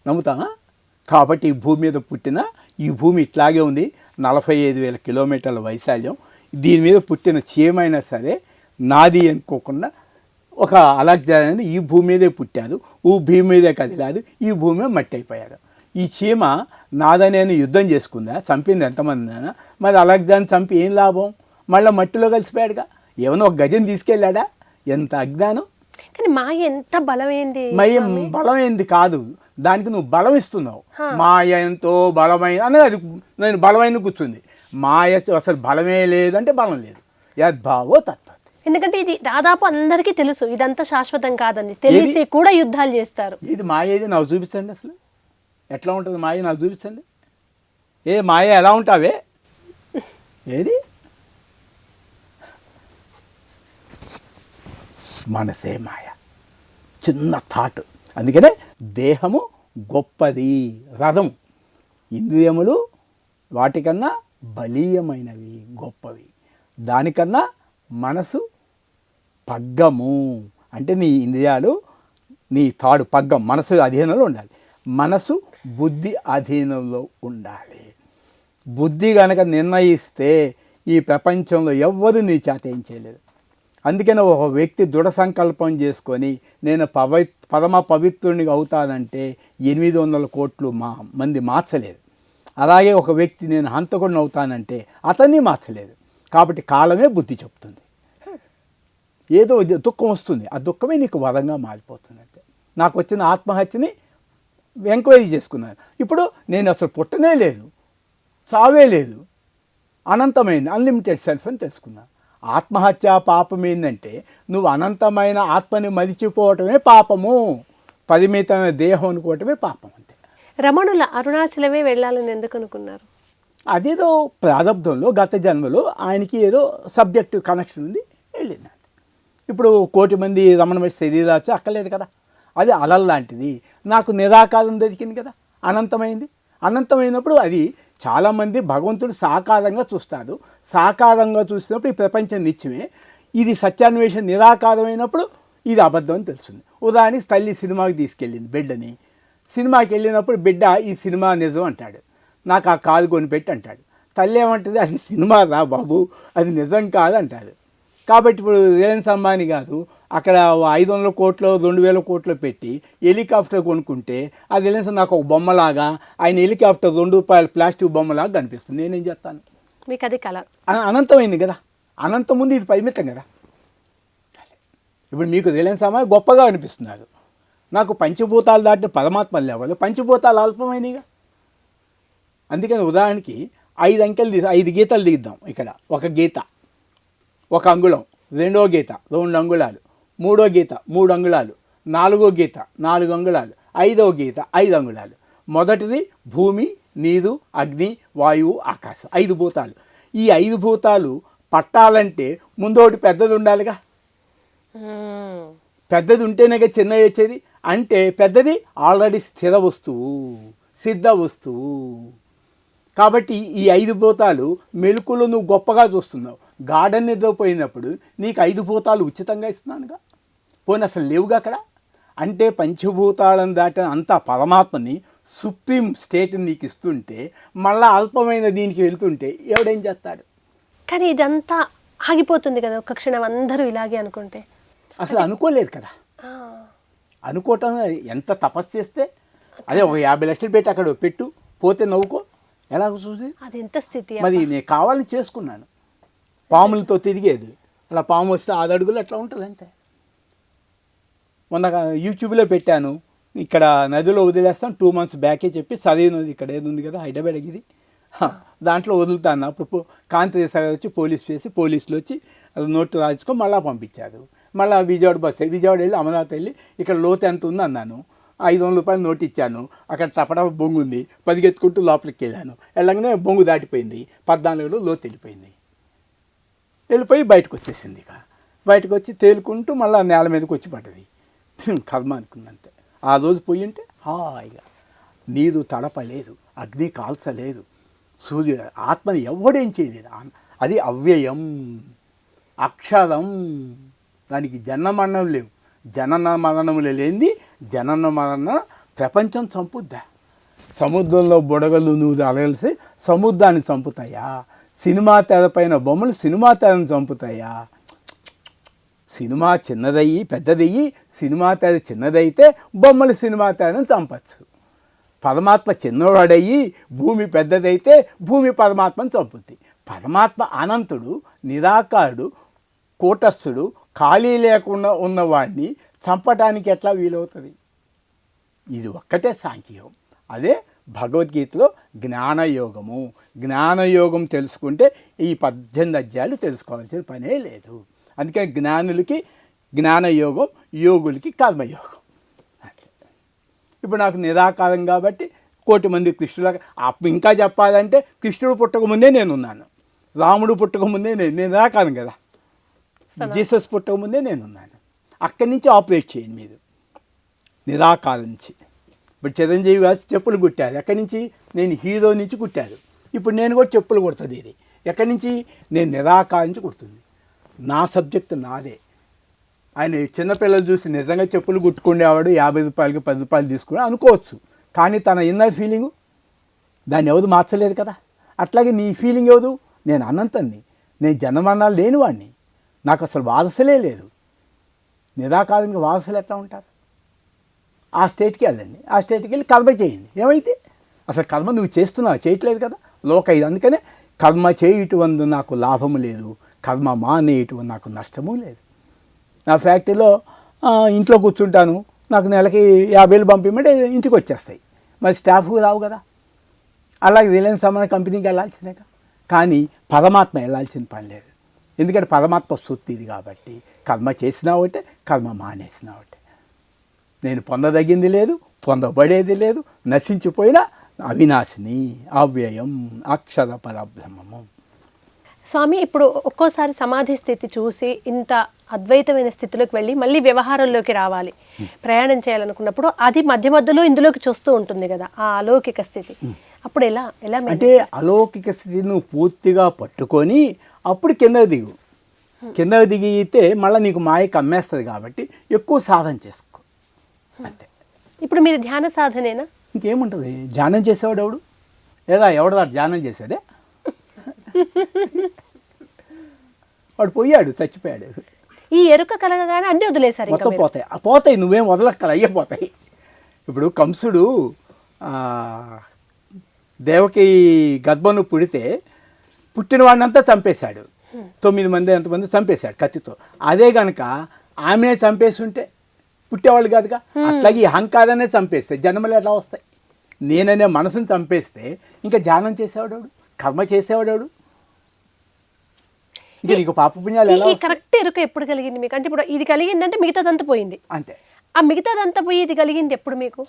నమ్ముతామా? కాబట్టి ఈ భూమి మీద పుట్టిన, ఈ భూమి ఇట్లాగే ఉంది, 45,000 కిలోమీటర్ల వైశాల్యం. దీని మీద పుట్టిన చీమైనా సరే నాది అనుకోకుండా ఒక అలెగ్జాండర్ అనేది ఈ భూమి మీదే పుట్టారు, ఈ భూమి మీదే కదిలారు, ఈ భూమి మట్టి అయిపోయారు. ఈ చీమ నాదనేని యుద్ధం చేసుకుందా, చంపింది ఎంతమందినా? మరి అలెగ్జాండర్ చంపి ఏం లాభం? మళ్ళీ మట్టిలో కలిసిపోయాడుగా. ఏమన్నా ఒక గజం తీసుకెళ్ళాడా? ఎంత అజ్ఞానం. కానీ మాయ ఎంత బలమైంది. మాయ బలమైంది కాదు, దానికి నువ్వు బలం ఇస్తున్నావు. మాయ ఎంతో బలమైన అనేది అది నేను బలమైన కూర్చుంది. మాయ అసలు బలమే లేదంటే బలం లేదు. యద్భావో తత్వత్. ఎందుకంటే ఇది దాదాపు అందరికీ తెలుసు, ఇదంతా శాశ్వతం కాదని తెలిసి కూడా యుద్ధాలు చేస్తారు. ఇది మాయ, ఏది నాకు చూపించండి, అసలు ఎట్లా ఉంటుంది మాయ నాకు చూపించండి. ఏ మాయ ఎలా ఉంటావే? ఏది? మనసే మాయ, చిన్న థాట్. అందుకనే దేహము గొప్పది, రథం. ఇంద్రియములు వాటికన్నా బలీయమైనవి, గొప్పవి. దానికన్నా మనసు పగ్గము. అంటే నీ ఇంద్రియాలు, నీ తాడు పగ్గం మనసు అధీనంలో ఉండాలి. మనసు బుద్ధి అధీనంలో ఉండాలి. బుద్ధి కనుక నిర్ణయిస్తే ఈ ప్రపంచంలో ఎవ్వరూ నీ చేత ఏం చేయలేదు. అందుకని ఒక వ్యక్తి దృఢ సంకల్పం చేసుకొని నేను పరమ పవిత్రునిగా అవుతానంటే 800 కోట్లు మంది మార్చలేదు. అలాగే ఒక వ్యక్తి నేను హంతకుడిని అవుతానంటే అతన్ని మార్చలేదు. కాబట్టి కాలమే బుద్ధి చెప్తుంది. ఏదో దుఃఖం వస్తుంది, ఆ దుఃఖమే నీకు వరంగా మారిపోతుంది. అంతే. నాకు వచ్చిన ఆత్మహత్యని ఎంక్వైరీ చేసుకున్నాను. ఇప్పుడు నేను అసలు పుట్టనే లేదు, సావే లేదు, అనంతమైంది, అన్లిమిటెడ్ సెల్ఫ్ అని తెలుసుకున్నాను. ఆత్మహత్య పాపం ఏంటంటే నువ్వు అనంతమైన ఆత్మని మరిచిపోవటమే పాపము, పరిమితమైన దేహం అనుకోవటమే పాపం. అంతే. రమణుల అరుణాచలమే వెళ్ళాలని ఎందుకు అనుకున్నారు? అదేదో ప్రారంభంలో గత జన్మలో ఆయనకి ఏదో సబ్జెక్టివ్ కనెక్షన్ ఉంది, వెళ్ళింది. ఇప్పుడు 1 కోటి మంది రమణ మహర్షి శరీరాచ్చు అక్కర్లేదు కదా. అది అలల్ లాంటిది. నాకు నిరాకారం దొరికింది కదా, అనంతమైంది. అనంతమైనప్పుడు అది చాలామంది భగవంతుడు సాకారంగా చూస్తారు. సాకారంగా చూసినప్పుడు ఈ ప్రపంచం నిత్యమే. ఇది సత్యాన్వేషణ నిరాకారమైనప్పుడు ఇది అబద్ధం అని తెలుస్తుంది. ఉదాహరణకి తల్లి సినిమాకి తీసుకెళ్ళింది బిడ్డని. సినిమాకి వెళ్ళినప్పుడు బిడ్డ ఈ సినిమా నిజం అంటాడు, నాకు ఆ కాదు కొనిపెట్టి అంటాడు. తల్లి ఏమంటుంది, అది సినిమా రా బాబు, అది నిజం కాదు అంటాడు. కాబట్టి ఇప్పుడు రిలయన్స్ అంబానీ కాదు, అక్కడ 500 కోట్లు 2000 కోట్లు పెట్టి హెలికాప్టర్ కొనుక్కుంటే అది రిలయన్స్ నాకు ఒక బొమ్మలాగా, ఆయన హెలికాప్టర్ ₹2 ప్లాస్టిక్ బొమ్మలాగా కనిపిస్తుంది. నేనేం చేస్తాను? మీకు అది కళ అనంతమైంది కదా, అనంతం ముందు ఇది పరిమితం కదా. ఇప్పుడు మీకు రిలయన్స్ అంబానీ గొప్పగా అనిపిస్తున్నారు, నాకు పంచభూతాలు దాటిన పరమాత్మలు లేవాలి, పంచభూతాలు అల్పమైనగా. అందుకని ఉదాహరణకి 5 గీతలు దిగుద్దాం. ఇక్కడ ఒక గీత 1 అంగుళం, 2వ గీత 2 అంగుళాలు, 3వ గీత 3 అంగుళాలు, 4వ గీత 4 అంగుళాలు, 5వ గీత 5 అంగుళాలు. మొదటిది భూమి, నీరు, అగ్ని, వాయువు, ఆకాశం, 5 భూతాలు. ఈ 5 భూతాలు పట్టాలంటే ముందు ఒకటి పెద్దది ఉండాలిగా. పెద్దది ఉంటేనే చిన్నది వచ్చేది. అంటే పెద్దది ఆల్రెడీ స్థిర వస్తువు, సిద్ధ వస్తువు. కాబట్టి ఈ 5 భూతాలు మెలకులు నువ్వు గొప్పగా చూస్తున్నావు. గార్డెన్ నిద్రపోయినప్పుడు నీకు 5 భూతాలు ఉచితంగా ఇస్తున్నానుగా, పోనీ అసలు లేవుగా అక్కడ. అంటే పంచభూతాలను దాటిన అంత పరమాత్మని సుప్రీం స్టేట్ని నీకు ఇస్తుంటే మళ్ళీ అల్పమైన దీనికి వెళ్తుంటే ఎవడేం చేస్తాడు? కానీ ఇదంతా ఆగిపోతుంది కదా ఒక్క క్షణం, అందరూ ఇలాగే అనుకుంటే. అసలు అనుకోలేదు కదా. ఆ, అనుకోవటం ఎంత తపస్సు చేస్తే, అదే ఒక 50 లక్షలు పెట్టి అక్కడ పెట్టు, పోతే నవ్వుకో, ఎలాగ చూసి. అది ఎంత స్థితి. మరి నేను కావాలని చేసుకున్నాను. పాములతో తిరిగేది, అలా పాము వస్తే 6 అడుగులు అట్లా ఉంటుంది అంతే. మొన్న యూట్యూబ్లో పెట్టాను, ఇక్కడ నదిలో వదిలేస్తాం 2 మంత్స్ బ్యాకే చెప్పి, చదివినది ఇక్కడ ఏది ఉంది కదా హైదరాబాద్ ఇది, దాంట్లో వదులుతాను. అప్పుడు కాంతి దేశాలు వచ్చి పోలీసులు వచ్చి అది నోటు రాయించుకొని మళ్ళీ పంపించారు. మళ్ళీ విజయవాడ బస్సు, విజయవాడ వెళ్ళి అమరావతి వెళ్ళి ఇక్కడ లోతు ఎంత ఉంది అన్నాను. 500 రూపాయలు నోటు ఇచ్చాను. అక్కడ టపటా బొంగు ఉంది, పరిగెత్తుకుంటూ లోపలికి వెళ్ళాను. వెళ్ళగానే బొంగు దాటిపోయింది, 14 లోతు వెళ్ళిపోయి బయటకు వచ్చేసింది. ఇక బయటకు వచ్చి తేలుకుంటూ మళ్ళీ నేల మీదకి వచ్చి పడ్డది. కర్మ అనుకుందంతే. ఆ రోజు పోయి ఉంటే హాయిగా నీరు తడపలేదు, అగ్ని కాల్చలేదు, సూర్యుడు ఆత్మని ఎవడేం చేయలేదు. అది అవ్యయం, అక్షరం. దానికి జనన మరణం లేవు. జనన మరణములు లేనిది జనన మరణ ప్రపంచం చంపుద్దా? సముద్రంలో బుడగలు నువ్వు అలగలిసి సముద్రాన్ని చంపుతాయా? సినిమా తెరపైన బొమ్మలు సినిమా తెరను చంపుతాయా? సినిమా చిన్నదయ్యి పెద్దదయ్యి, సినిమా తెర చిన్నదైతే బొమ్మలు సినిమా తెరను చంపచ్చు. పరమాత్మ చిన్నవాడయ్యి భూమి పెద్దదైతే భూమి పరమాత్మను చంపుద్ది. పరమాత్మ అనంతుడు, నిరాకారుడు, కూటస్థుడు, ఖాళీ లేకుండా ఉన్నవాడిని చంపడానికి ఎట్లా వీలవుతుంది? ఇది ఒక్కటే సాంఖ్యం. అదే భగవద్గీతలో జ్ఞానయోగము. జ్ఞానయోగం తెలుసుకుంటే ఈ 18 అధ్యాయాలు తెలుసుకోవాల్సిన పనే లేదు. అందుకే జ్ఞానులకి జ్ఞానయోగం, యోగులకి కర్మయోగం. ఇప్పుడు నాకు నిరాకారం కాబట్టి 1,000,000 మంది కృష్ణుల, ఇంకా చెప్పాలంటే కృష్ణుడు పుట్టక ముందే నేనున్నాను, రాముడు పుట్టక ముందే నేను నిరాకారం కదా, జీసస్ పుట్టక ముందే నేనున్నాను. అక్కడి నుంచి ఆపరేట్ చేయండి మీరు, నిరాకారం నుంచి. ఇప్పుడు చిరంజీవి గారు చెప్పులు కుట్టారు, ఎక్కడి నుంచి? నేను హీరో నుంచి కుట్టారు. ఇప్పుడు నేను కూడా చెప్పులు కుడుతుంది. ఇది ఎక్కడి నుంచి? నేను నిరాకారం నుంచి కుడుతుంది. నా సబ్జెక్టు నాదే. ఆయన చిన్నపిల్లలు చూసి నిజంగా చెప్పులు కుట్టుకునేవాడు 50 రూపాయలకి 10 రూపాయలు తీసుకుని అనుకోవచ్చు, కానీ తన ఇన్నర్ ఫీలింగు దాన్ని ఎవరు మార్చలేదు కదా. అట్లాగే నీ ఫీలింగ్ ఎవరు? నేను అనంతాన్ని, నేను జన్మమరణాలు లేనివాడిని, నాకు అసలు వారసులే లేదు. నిరాకారానికి వారసులు ఎట్లా ఉంటారు? ఆ స్టేట్కి వెళ్ళండి, ఆ స్టేట్కి వెళ్ళి కర్మ చేయండి. ఏమైతే అసలు కర్మ నువ్వు చేస్తున్నావు, చేయట్లేదు కదా లోక ఇది. అందుకనే కర్మ చేయటం నాకు లాభము లేదు, కర్మ మానేయటం నాకు నష్టము లేదు. నా ఫ్యాక్టరీలో ఇంట్లో కూర్చుంటాను, నాకు నెలకి 50,000 పంపించమంటే ఇంటికి వచ్చేస్తాయి. మరి స్టాఫ్ రావు కదా. అలాగే రిలయన్స్ సమాన కంపెనీకి వెళ్ళాల్సిందే. కానీ పరమాత్మ వెళ్ళాల్సిన పని లేదు. ఎందుకంటే పరమాత్మ సొత్తు ఇది కాబట్టి. కర్మ చేసినా ఒకటే, కర్మ మానేసినా ఒకటే. నేను పొందదగింది లేదు, పొందబడేది లేదు, నశించిపోయిన అవినాశిని, అవ్యయం, అక్షర పరబ్రహ్మము. స్వామి, ఇప్పుడు ఒక్కోసారి సమాధి స్థితి చూసి ఇంత అద్వైతమైన స్థితిలోకి వెళ్ళి మళ్ళీ వ్యవహారంలోకి రావాలి, ప్రయాణం చేయాలనుకున్నప్పుడు అది మధ్య మధ్యలో ఇందులోకి చూస్తూ ఉంటుంది కదా, ఆ అలౌకిక స్థితి. అప్పుడు ఎలా అంటే అలౌకిక స్థితిని నువ్వు పూర్తిగా పట్టుకొని అప్పుడు కిందకు దిగు. కిందకు దిగితే మళ్ళీ నీకు మాయ కమ్మేస్తుంది కాబట్టి ఎక్కువ సాధన చేసుకో అంతే. ఇప్పుడు మీరు ధ్యాన సాధనేనా? ఇంకేముంటుంది? ధ్యానం చేసేవాడు ఎవడు? లేదా ఎవడదా ధ్యానం చేసేదే? వాడు పోయాడు, చచ్చిపోయాడు. ఈ ఎరుక కలగగానే అన్నీ వదిలేశారు, మొత్తం పోతాయి. నువ్వేం వదలక్కల, అయ్యే పోతాయి. ఇప్పుడు కంసుడు దేవకి గర్భను పుడితే పుట్టిన వాడినంతా చంపేశాడు. 9 మంది ఎంతమంది చంపేశాడు కత్తితో. అదే కనుక ఆమెనే చంపేసి ఉంటే పుట్టేవాళ్ళు కాదుగా. అట్లాగే ఈ అహంకారాన్ని చంపేస్తే జన్మలు ఎట్లా వస్తాయి? నేననే మనసుని చంపేస్తే ఇంకా ధ్యానం చేసేవాడు, కర్మ చేసేవాడు, ఇంకా నీకు పాపపుణ్యాలు ఎలా? కరెక్ట్ ఎరుక ఎప్పుడు కలిగింది మీకు? అంటే ఇప్పుడు ఇది కలిగిందంటే మిగతాదంతా పోయింది అంతే. ఆ మిగతాదంతా పోయి ఇది కలిగింది ఎప్పుడు మీకు?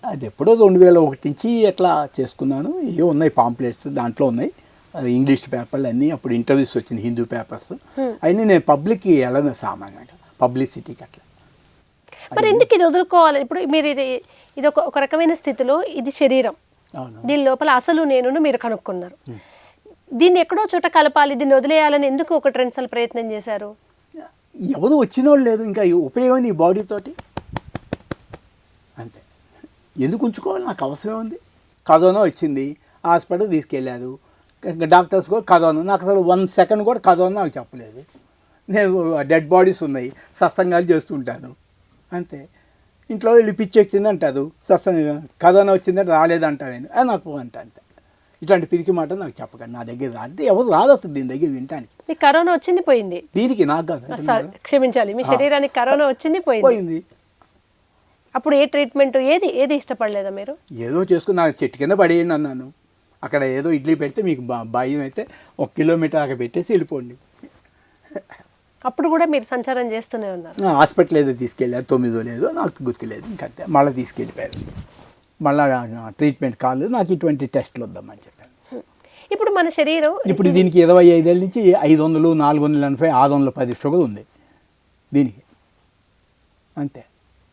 అది ఎప్పుడో 2001 నుంచి ఎట్లా చేసుకున్నాను. ఇవే ఉన్నాయి పాంప్లెట్స్, దాంట్లో ఉన్నాయి. అది ఇంగ్లీష్ పేపర్లు అన్నీ. అప్పుడు ఇంటర్వ్యూస్ వచ్చింది, హిందూ పేపర్స్. అవన్నీ నేను పబ్లిక్కి వెళ్ళను సామాన్యంగా, పబ్లిసిటీకి అట్లా. మరి ఎందుకు ఇది వదులుకోవాలి? ఇప్పుడు మీరు ఇది ఒక రకమైన స్థితిలో ఇది శరీరం, అవును. దీని లోపల అసలు నేను మీరు కనుక్కున్నారు. దీన్ని ఎక్కడో చోట కలపాలి, దీన్ని వదిలేయాలని ఎందుకు ఒక 2 సార్లు ప్రయత్నం చేశారు? ఎవరు వచ్చిన వాళ్ళు లేదు, ఇంకా ఉపయోగం ఈ బాడీతోటి అంతే. ఎందుకు ఉంచుకోవాలి, నాకు అవసరం ఉంది. కరోనా వచ్చింది, హాస్పిటల్ తీసుకెళ్ళారు, డాక్టర్స్ కూడా కరోనా, నాకు అసలు 1 సెకండ్ కూడా కరోనా నాకు చెప్పలేదు. నేను డెడ్ బాడీస్ ఉన్నాయి, సత్సంగాలు చేస్తుంటాను అంతే. ఇంట్లో వెళ్ళి పిచ్చి వచ్చింది అంటారు, సత్సంగం కరోనా వచ్చిందంటే రాలేదంటారు నేను, నాకు అంతే. ఇట్లాంటి పిరికి మాట నాకు చెప్పకండి, నా దగ్గర అంటే ఎవరు రాదు అసలు దీని దగ్గర వినటానికి. మీకు కరోనా వచ్చింది పోయింది, దీనికి నాకు కాదు, క్షమించాలి, మీ శరీరానికి కరోనా వచ్చింది పోయింది. అప్పుడు ఏ ట్రీట్మెంట్ ఏది ఇష్టపడలేదా మీరు? ఏదో చేసుకుని నాకు చెట్టు కింద పడేయండి అన్నాను. అక్కడ ఏదో ఇడ్లీ పెడితే మీకు భయం అయితే 1 కిలోమీటర్ అక్కడ పెట్టేసి వెళ్ళిపోండి. అప్పుడు కూడా మీరు సంచారం చేస్తూనే ఉన్నారు. హాస్పిటల్ ఏదో తీసుకెళ్ళారు, 9 లేదో నాకు గుర్తులేదు, ఇంకంతే. మళ్ళీ తీసుకెళ్ళిపోయారు, మళ్ళీ ట్రీట్మెంట్ కాలేదు, నాకు ఇటువంటి టెస్ట్లు వద్దామని చెప్పాను. ఇప్పుడు మన శరీరం ఇప్పుడు దీనికి 25 ఏళ్ళ నుంచి 500, 480, 610 షుగర్ ఉంది దీనికి అంతే.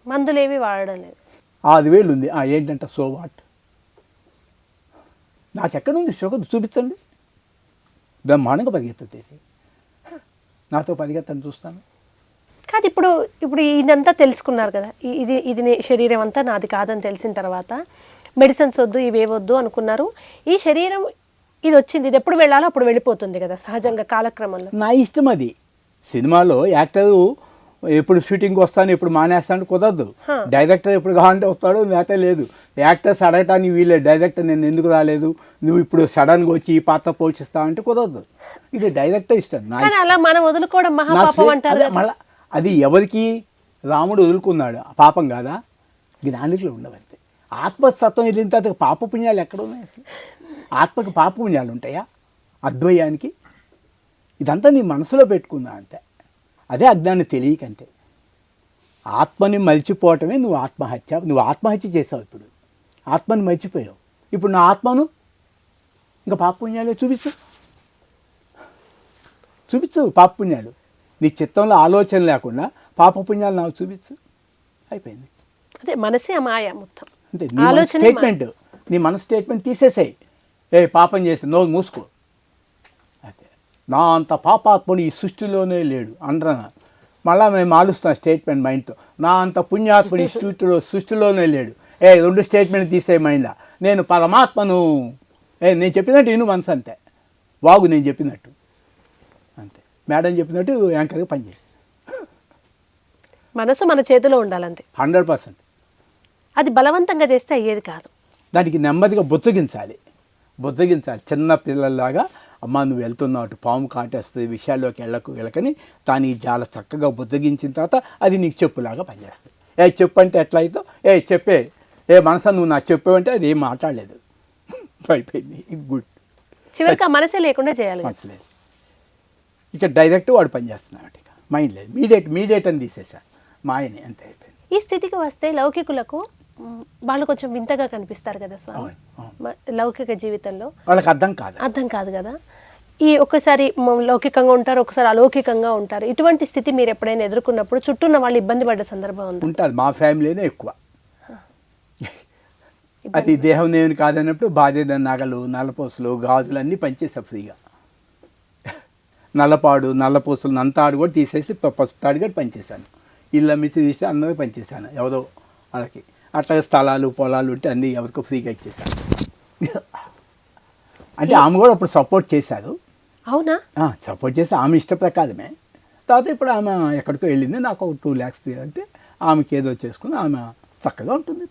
మందులు ఏవి వాడడం లేదు. 6,000 ఉంది. ఏంటంటే సో వాట్, నాకు ఎక్కడుంది షుగర్ చూపించండి. బ్రహ్మాండంగా పరిగెత్తుతుంది, నాతో పరిగెత్తని చూస్తాను. కాదు, ఇప్పుడు ఇదంతా తెలుసుకున్నారు కదా, ఇది శరీరం అంతా నాది కాదని తెలిసిన తర్వాత మెడిసిన్స్ వద్దు, ఇవేవద్దు అనుకున్నారు. ఈ శరీరం ఇది వచ్చింది, ఇది ఎప్పుడు వెళ్ళాలో అప్పుడు వెళ్ళిపోతుంది కదా సహజంగా కాలక్రమంలో. నా ఇష్టం అది. సినిమాలో యాక్టరు ఎప్పుడు షూటింగ్కి వస్తాను ఎప్పుడు మానేస్తాను కుదరదు. డైరెక్టర్ ఎప్పుడు కావాలంటే వస్తాడు, లేకపోతే లేదు. యాక్టర్స్ అడగటానికి వీళ్ళే, డైరెక్టర్ నేను ఎందుకు రాలేదు, నువ్వు ఇప్పుడు సడన్గా వచ్చి ఈ పాత్ర పోషిస్తావంటే కుదరదు. ఇది డైరెక్టర్ ఇష్టం. అలా మనం వదులుకోవడం మహాపాపం అంటారు. మళ్ళీ అది ఎవరికి, రాముడు వదులుకున్నాడు, పాపం కాదా? జ్ఞానికులు ఉండవంతే. ఆత్మతత్వం వెళ్ళిన తర్వాత పాపపుణ్యాలు ఎక్కడ ఉన్నాయి అసలు? ఆత్మకి పాపపుణ్యాలు ఉంటాయా? అద్వయానికి ఇదంతా నీ మనసులో పెట్టుకున్నా అంతే. అదే అజ్ఞానం తెలియకంతే. ఆత్మని మర్చిపోవటమే నువ్వు ఆత్మహత్య. నువ్వు ఆత్మహత్య చేసావు, ఇప్పుడు ఆత్మని మర్చిపోయావు. ఇప్పుడు నా ఆత్మను ఇంకా పాపపుణ్యాలే చూపించు పాపపుణ్యాలు. నీ చిత్తంలో ఆలోచన లేకుండా పాపపుణ్యాలు నాకు చూపించు, అయిపోయింది. అదే మనసే మాయ మొత్తం. అంతే. నీ మన స్టేట్మెంట్ తీసేసాయి. పాపం చేసి నోరు మూసుకో. అదే, నా అంత పాపాత్ముడు ఈ సృష్టిలోనే లేడు అండ్రన. మళ్ళీ మేము ఆలుస్తాం స్టేట్మెంట్ మైండ్తో, నా అంత పుణ్యాత్ముడు ఈ సృష్టిలోనే లేడు. 2 స్టేట్మెంట్ తీసే మైండ్లా, నేను పరమాత్మను. నేను చెప్పినట్టు ఇను మనసు అంతే. వాగు నేను చెప్పినట్టు అంతే. మేడం చెప్పినట్టు యాంకర్గా పనిచేయి. మనసు మన చేతిలో ఉండాలంతే, 100%. అది బలవంతంగా చేస్తే అయ్యేది కాదు. దానికి నెమ్మదిగా బుజ్జగించాలి. చిన్న పిల్లల్లాగా, అమ్మ నువ్వు వెళ్తున్నావు అటు పాము కాటేస్తుంది, విషయాల్లోకి వెళ్ళకని దానికి చాలా చక్కగా బుజ్జగించిన తర్వాత అది నీకు చెప్పులాగా పనిచేస్తుంది. చెప్పు అంటే ఎట్లా అవుతావు? చెప్పే మనసా నువ్వు నాకు చెప్పావంటే అది ఏం మాట్లాడలేదు, అయిపోయింది, గుడ్. చివరికి ఆ మనసే లేకుండా చేయాలి. మనసులేదు, ఇక డైరెక్ట్ వాడు పనిచేస్తున్నాడు, ఇక మైండ్ లేదు. మీడియేట్ అని తీసేసాను మాయని, అంతే అయిపోయింది. ఈ స్థితికి వస్తే లౌకికులకు వాళ్ళు కొంచెం వింతగా కనిపిస్తారు కదా స్వామి. లౌకిక జీవితంలో వాళ్ళకి అర్థం కాదు కదా. ఈ ఒక్కసారి లౌకికంగా ఉంటారు, ఒకసారి అలౌకికంగా ఉంటారు. ఇటువంటి స్థితి మీరు ఎప్పుడైనా ఎదుర్కొన్నప్పుడు చుట్టూ ఉన్న వాళ్ళు ఇబ్బంది పడ్డ సందర్భం ఉంది? ఉంటారు, మా ఫ్యామిలీనే ఎక్కువ. అది దేహం నేను కాదన్నప్పుడు బాధ్యత నగలు, నల్లపూసలు, గాజులు అన్నీ పంచేసా ఫ్రీగా. నల్లపూసలు నంతాడు కూడా తీసేసి పసుపు తాడు కూడా పంచేశాను. ఇళ్ళ మించి తీసి అందరూ పంచేశాను ఎవరో వాళ్ళకి. అట్లాగే స్థలాలు పొలాలు ఉంటే అన్నీ ఎవరికో ఫ్రీగా ఇచ్చేసాను. అంటే ఆమె కూడా అప్పుడు సపోర్ట్ చేశారు. అవునా? సపోర్ట్ చేసి ఆమె ఇష్ట ప్రకారమే. తర్వాత ఇప్పుడు ఆమె ఎక్కడికో వెళ్ళింది, నాకు ఒక 2 lakhs అంటే ఆమెకి ఏదో చేసుకుని ఆమె చక్కగా ఉంటుంది.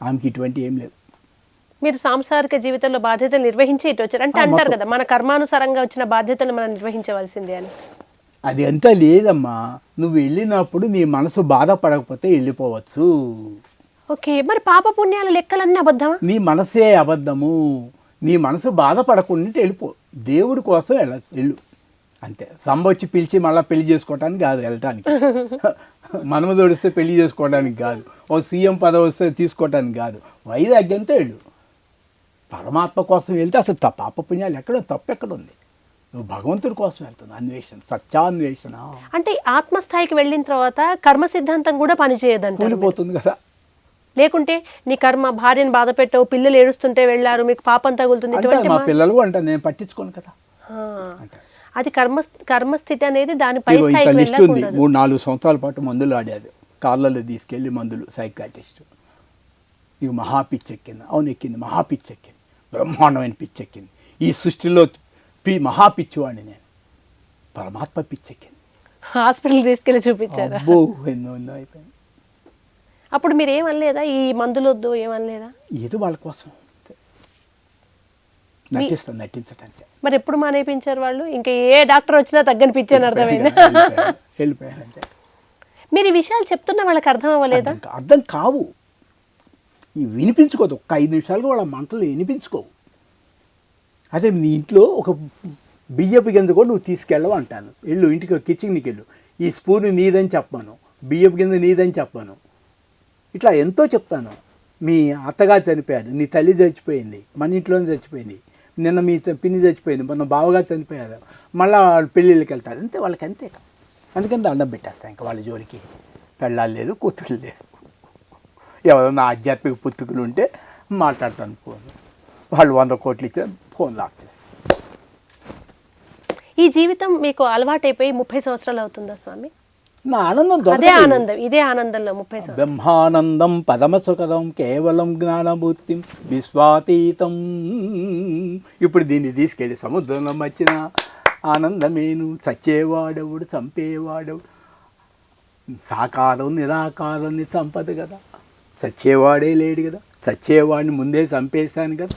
ఆమెకి ఇటువంటి ఏం లేదు. మీరు సాంసారిక జీవితంలో బాధ్యతలు నిర్వహించి ఇటు వచ్చారు అంటే అంటారు కదా, మన కర్మానుసారంగా వచ్చిన బాధ్యతలు మనం నిర్వహించవలసిందే అని. అది అంతా లేదమ్మా. నువ్వు వెళ్ళినప్పుడు నీ మనసు బాధపడకపోతే వెళ్ళిపోవచ్చు. ఓకే, మరి పాప పుణ్యాల లెక్కలన్నీ అబద్ధమా? నీ మనసే అబద్ధము. నీ మనసు బాధపడకుండా వెళ్ళిపో, దేవుడి కోసం వెళ్ళు అంతే. సంబొచ్చి పిలిచి మళ్ళీ పెళ్లి చేసుకోవడానికి కాదు వెళ్ళటానికి. మనమదోడు వస్తే పెళ్లి చేసుకోవడానికి కాదు, ఓ సీఎం పదవి వస్తే తీసుకోవడానికి కాదు, వైరాగ్యంతో వెళ్ళు. పరమాత్మ కోసం వెళ్తే అసలు పాప పుణ్యాలు ఎక్కడో తప్పు ఎక్కడ ఉంది? నువ్వు భగవంతుడి కోసం వెళ్తున్నావు, అన్వేషణ, సత్యాన్వేషణ. అంటే ఆత్మస్థాయికి వెళ్ళిన తర్వాత కర్మ సిద్ధాంతం కూడా పనిచేయదంట, కూలిపోతుంది కదా. లేకుంటే నీ కర్మ, భార్యను బాధ పెట్టావు, పిల్లలు ఏడుస్తుంటే వెళ్ళారు, మీకు పాపం తగులుతుంది, అంటే ఇటువంటి మా పిల్లలు అంటారు, నేను పట్టించుకోను కదా. అది కర్మస్థితి అనేది దాని పై ఇంత స్థాయికి లిస్ట్ ఉంది. వెళ్ళకూడదు. 3-4 సంవత్సరాల పాటు మందులు ఆడాడు, కార్లలో తీసుకెళ్ళి మందులు, సైకాటిస్ట్. ఇక మహాపిచ్చెక్కింది. అవును, ఎక్కింది, మహాపిచ్చెక్కింది, బ్రహ్మాండమైన పిచ్చెక్కింది. ఈ సృష్టిలో మహాపిచ్చివాడిని నేను, పరమాత్మ పిచ్చెక్కింది. హాస్పిటల్ తీసుకెళ్ళి చూపించారా? అబ్బో, ఎన్నో అయిపోయింది. అప్పుడు మీరు ఏమనలేదా, ఈ మందులు వద్దు ఏమనలేదా? ఏదో వాళ్ళ కోసం నటించటానికి. మరి ఎప్పుడు మానేపించారు వాళ్ళు? ఇంకా ఏ డాక్టర్ వచ్చినా తగ్గనిపించాను, అర్థమైందా? వెళ్ళిపోయారంటే. మీరు ఈ విషయాలు చెప్తున్నా వాళ్ళకి అర్థం అవ్వలేదా? అర్థం కావు, వినిపించుకోదు. ఒక 5 నిమిషాలుగా వాళ్ళ మంటలు వినిపించుకోవు. అదే నీ ఇంట్లో ఒక బియ్యపు గింజ కూడా నువ్వు తీసుకెళ్ళవు అంటాను. వెళ్ళు ఇంటికి, కిచెన్కి వెళ్ళు, ఈ స్పూన్ నీదని చెప్పాను, బియ్యపు గింజ నీదని చెప్పాను, ఇట్లా ఎంతో చెప్తాను. మీ అత్తగారు చనిపోయారు, నీ తల్లి చచ్చిపోయింది, మన ఇంట్లోనే చచ్చిపోయింది, నిన్న మీ పిన్ని చచ్చిపోయింది, మన బావగారు చనిపోయారు, మళ్ళీ వాళ్ళు పెళ్ళిళ్ళకి వెళ్తారు, అంతే. వాళ్ళకి అంతే. అందుకని దండం పెట్టేస్తాను. ఇంకా వాళ్ళ జోలికి పెళ్ళాలి లేదు, కూతురు లేదు. ఎవరైనా ఆధ్యాత్మిక పుత్తుకులు ఉంటే మాట్లాడతాను ఫోన్, వాళ్ళు 100 కోట్లు ఇస్తే ఫోన్ లాక్ చేస్తారు. ఈ జీవితం మీకు అలవాటైపోయి 30 సంవత్సరాలు అవుతుందా స్వామి? నా ఆనందం అదే ఆనందం, ఇదే ఆనందంలో 30 సంవత్సరాలు. బ్రహ్మానందం పరమసుఖదం కేవలం జ్ఞానభూతిం విశ్వాతీతం. ఇప్పుడు దీన్ని తీసుకెళ్ళి సముద్రంలో వచ్చిన ఆనందమేను. చచ్చేవాడవుడు, చంపేవాడవుడు, సాకారం నిరాకారం చంపదు కదా, చచ్చేవాడే లేడు కదా, చచ్చేవాడిని ముందే చంపేశాను కదా.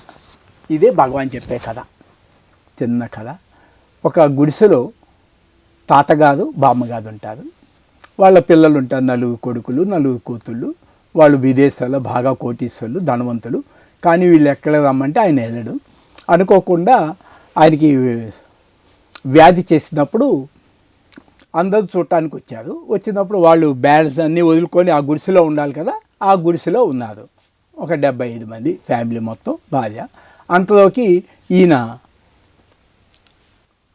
ఇదే భగవాన్ చెప్పే కథ, చిన్న కథ. ఒక గుడిసెలో తాతగారు, బామ్మగారు ఉంటారు. వాళ్ళ పిల్లలు ఉంటారు, 4 కొడుకులు, 4 కూతుళ్ళు. వాళ్ళు విదేశాల్లో బాగా కోటీశ్వరులు, ధనవంతులు. కానీ వీళ్ళు ఎక్కడ రమ్మంటే ఆయన వెళ్ళడు. అనుకోకుండా ఆయనకి వ్యాధి చేసినప్పుడు అందరూ చూడటానికి వచ్చారు. వచ్చినప్పుడు వాళ్ళు బ్యాలెన్స్ అన్నీ వదులుకొని ఆ గుడిసెలో ఉండాలి కదా, ఆ గుడిసెలో ఉన్నారు. ఒక 75 మంది ఫ్యామిలీ మొత్తం, భార్య. అంతలోకి ఈయన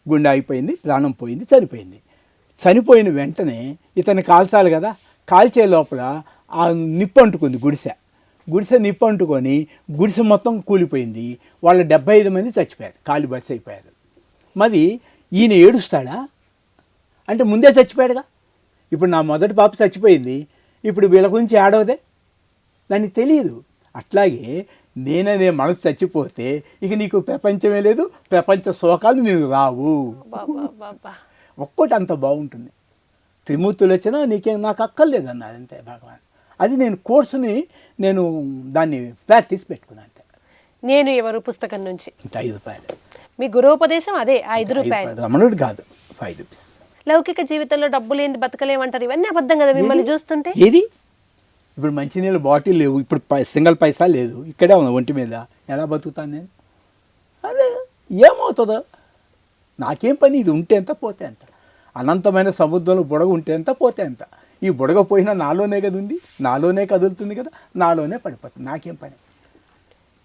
గుండె అయిపోయింది, ప్రాణం పోయింది, చనిపోయింది. చనిపోయిన వెంటనే ఇతన్ని కాల్చాలి కదా, కాల్చే లోపల ఆ నిప్పు అంటుకుంది గుడిసె నిప్పు అంటుకొని గుడిసె మొత్తం కూలిపోయింది. వాళ్ళ 75 మంది చచ్చిపోయారు, కాలి బస్సు అయిపోయారు. మరి ఈయన ఏడుస్తాడా? అంటే ముందే చచ్చిపోయాడుగా. ఇప్పుడు నా మొదటి పాప చచ్చిపోయింది, ఇప్పుడు వీళ్ళ గురించి ఏడవదే, దానికి తెలియదు. అట్లాగే నేననే మనసు చచ్చిపోతే ఇక నీకు ప్రపంచమే లేదు, ప్రపంచ శోకాలు నీకు రావు. ఒక్కటి అంత బాగుంటుంది. త్రిమూర్తులు వచ్చినా నాకు అక్కర్లేదన్నది అంతే భగవాన్. అది నేను కోర్సుని దాన్ని ప్రాక్టీస్ పెట్టుకున్నాను అంతే. నేను ఎవరు పుస్తకం నుంచి ఇంత 5 రూపాయలు. మీ గురోపదేశం అదే 5 రూపాయలు. రమణుడు కాదు, 5 రూపీస్. లౌకిక జీవితంలో డబ్బు లేని బతకలేమంటారు, ఇవన్నీ అబద్ధం కదా మిమ్మల్ని చూస్తుంటే. ఏది ఇప్పుడు మంచినీళ్ళు బాటిల్ లేవు, ఇప్పుడు సింగిల్ పైసా లేదు, ఇక్కడే ఉంది ఒంటి మీద, ఎలా బతుకుతాను నేను? అదే ఏమవుతుందో నాకేం పని, ఇది ఉంటే ఎంత పోతే ఎంత. అనంతమైన సముద్రంలో బుడగ ఉంటే ఎంత పోతే ఎంత. ఈ బుడగ పోయినా నాలోనే కదా ఉంది, నాలోనే కదులుతుంది కదా, నాలోనే పడిపోతుంది, నాకేం పని.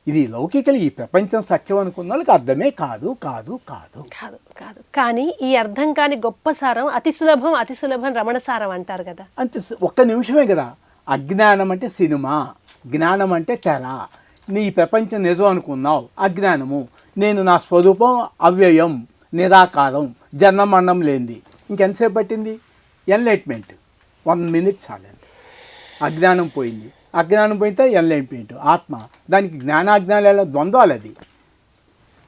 ఇది లౌకికలు, ఈ ప్రపంచం సత్యం అనుకున్న వాళ్ళకి అర్థమే కాదు కాదు కాదు కాదు కాదు కానీ ఈ అర్థం కాని గొప్ప సారం అతి సులభం రమణ సారం అంటారు కదా. అంతే, ఒక్క నిమిషమే కదా. అజ్ఞానం అంటే సినిమా, జ్ఞానం అంటే తెర. నీ ప్రపంచం నిజం అనుకున్నావు, అజ్ఞానము. నేను నా స్వరూపం అవ్యయం, నిరాకారం, జన్మమరణం లేనిది. ఇంకెంతసేపు పట్టింది? ఎన్లైట్మెంట్ 1 minute చాలండి. అజ్ఞానం పోయింది, అజ్ఞానం పోయితే ఎన్లైట్మెంట్, ఆత్మ. దానికి జ్ఞానాజ్ఞానాల ద్వంద్వాలు, అది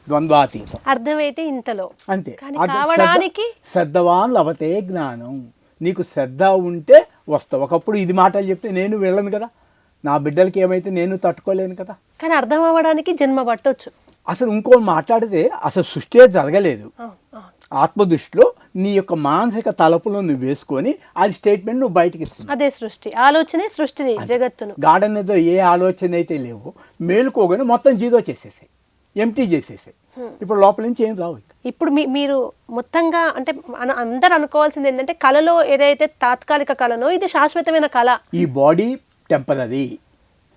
ద్వంద్వాతీతం. అర్థమైతే ఇంతలో అంతే. కావడానికి శ్రద్ధవాన్ లభతే జ్ఞానం. నీకు శ్రద్ధ ఉంటే వస్తావు. ఒకప్పుడు ఇది మాటలు చెప్తే నేను వెళ్ళను కదా, నా బిడ్డలకి ఏమైతే నేను తట్టుకోలేను కదా. కానీ అర్థం అవ్వడానికి జన్మ పట్టొచ్చు. అసలు ఇంకో మాట్లాడితే అసలు సృష్టి జరగలేదు. ఆత్మదృష్టిలో నీ యొక్క మానసిక తలపులో నువ్వు వేసుకొని అది స్టేట్మెంట్ నువ్వు బయటకి ఇస్తున్నావు. అదే సృష్టి, ఆలోచనే సృష్టి జగత్తును. గార్డెన్ ఏదో ఏ ఆలోచన అయితే లేవో మేలుకోగానే మొత్తం జీరో చేసేసాయి, ఎంటీ చేసేసాయి. ఇప్పుడు లోపల నుంచి ఏం రావు. ఇప్పుడు మీరు మొత్తంగా అంటే అందరు అనుకోవాల్సింది ఏంటంటే కళలో ఏదైతే తాత్కాలిక కళనో ఇది శాశ్వతమైన కళ. ఈ బాడీ టెంపరరీ,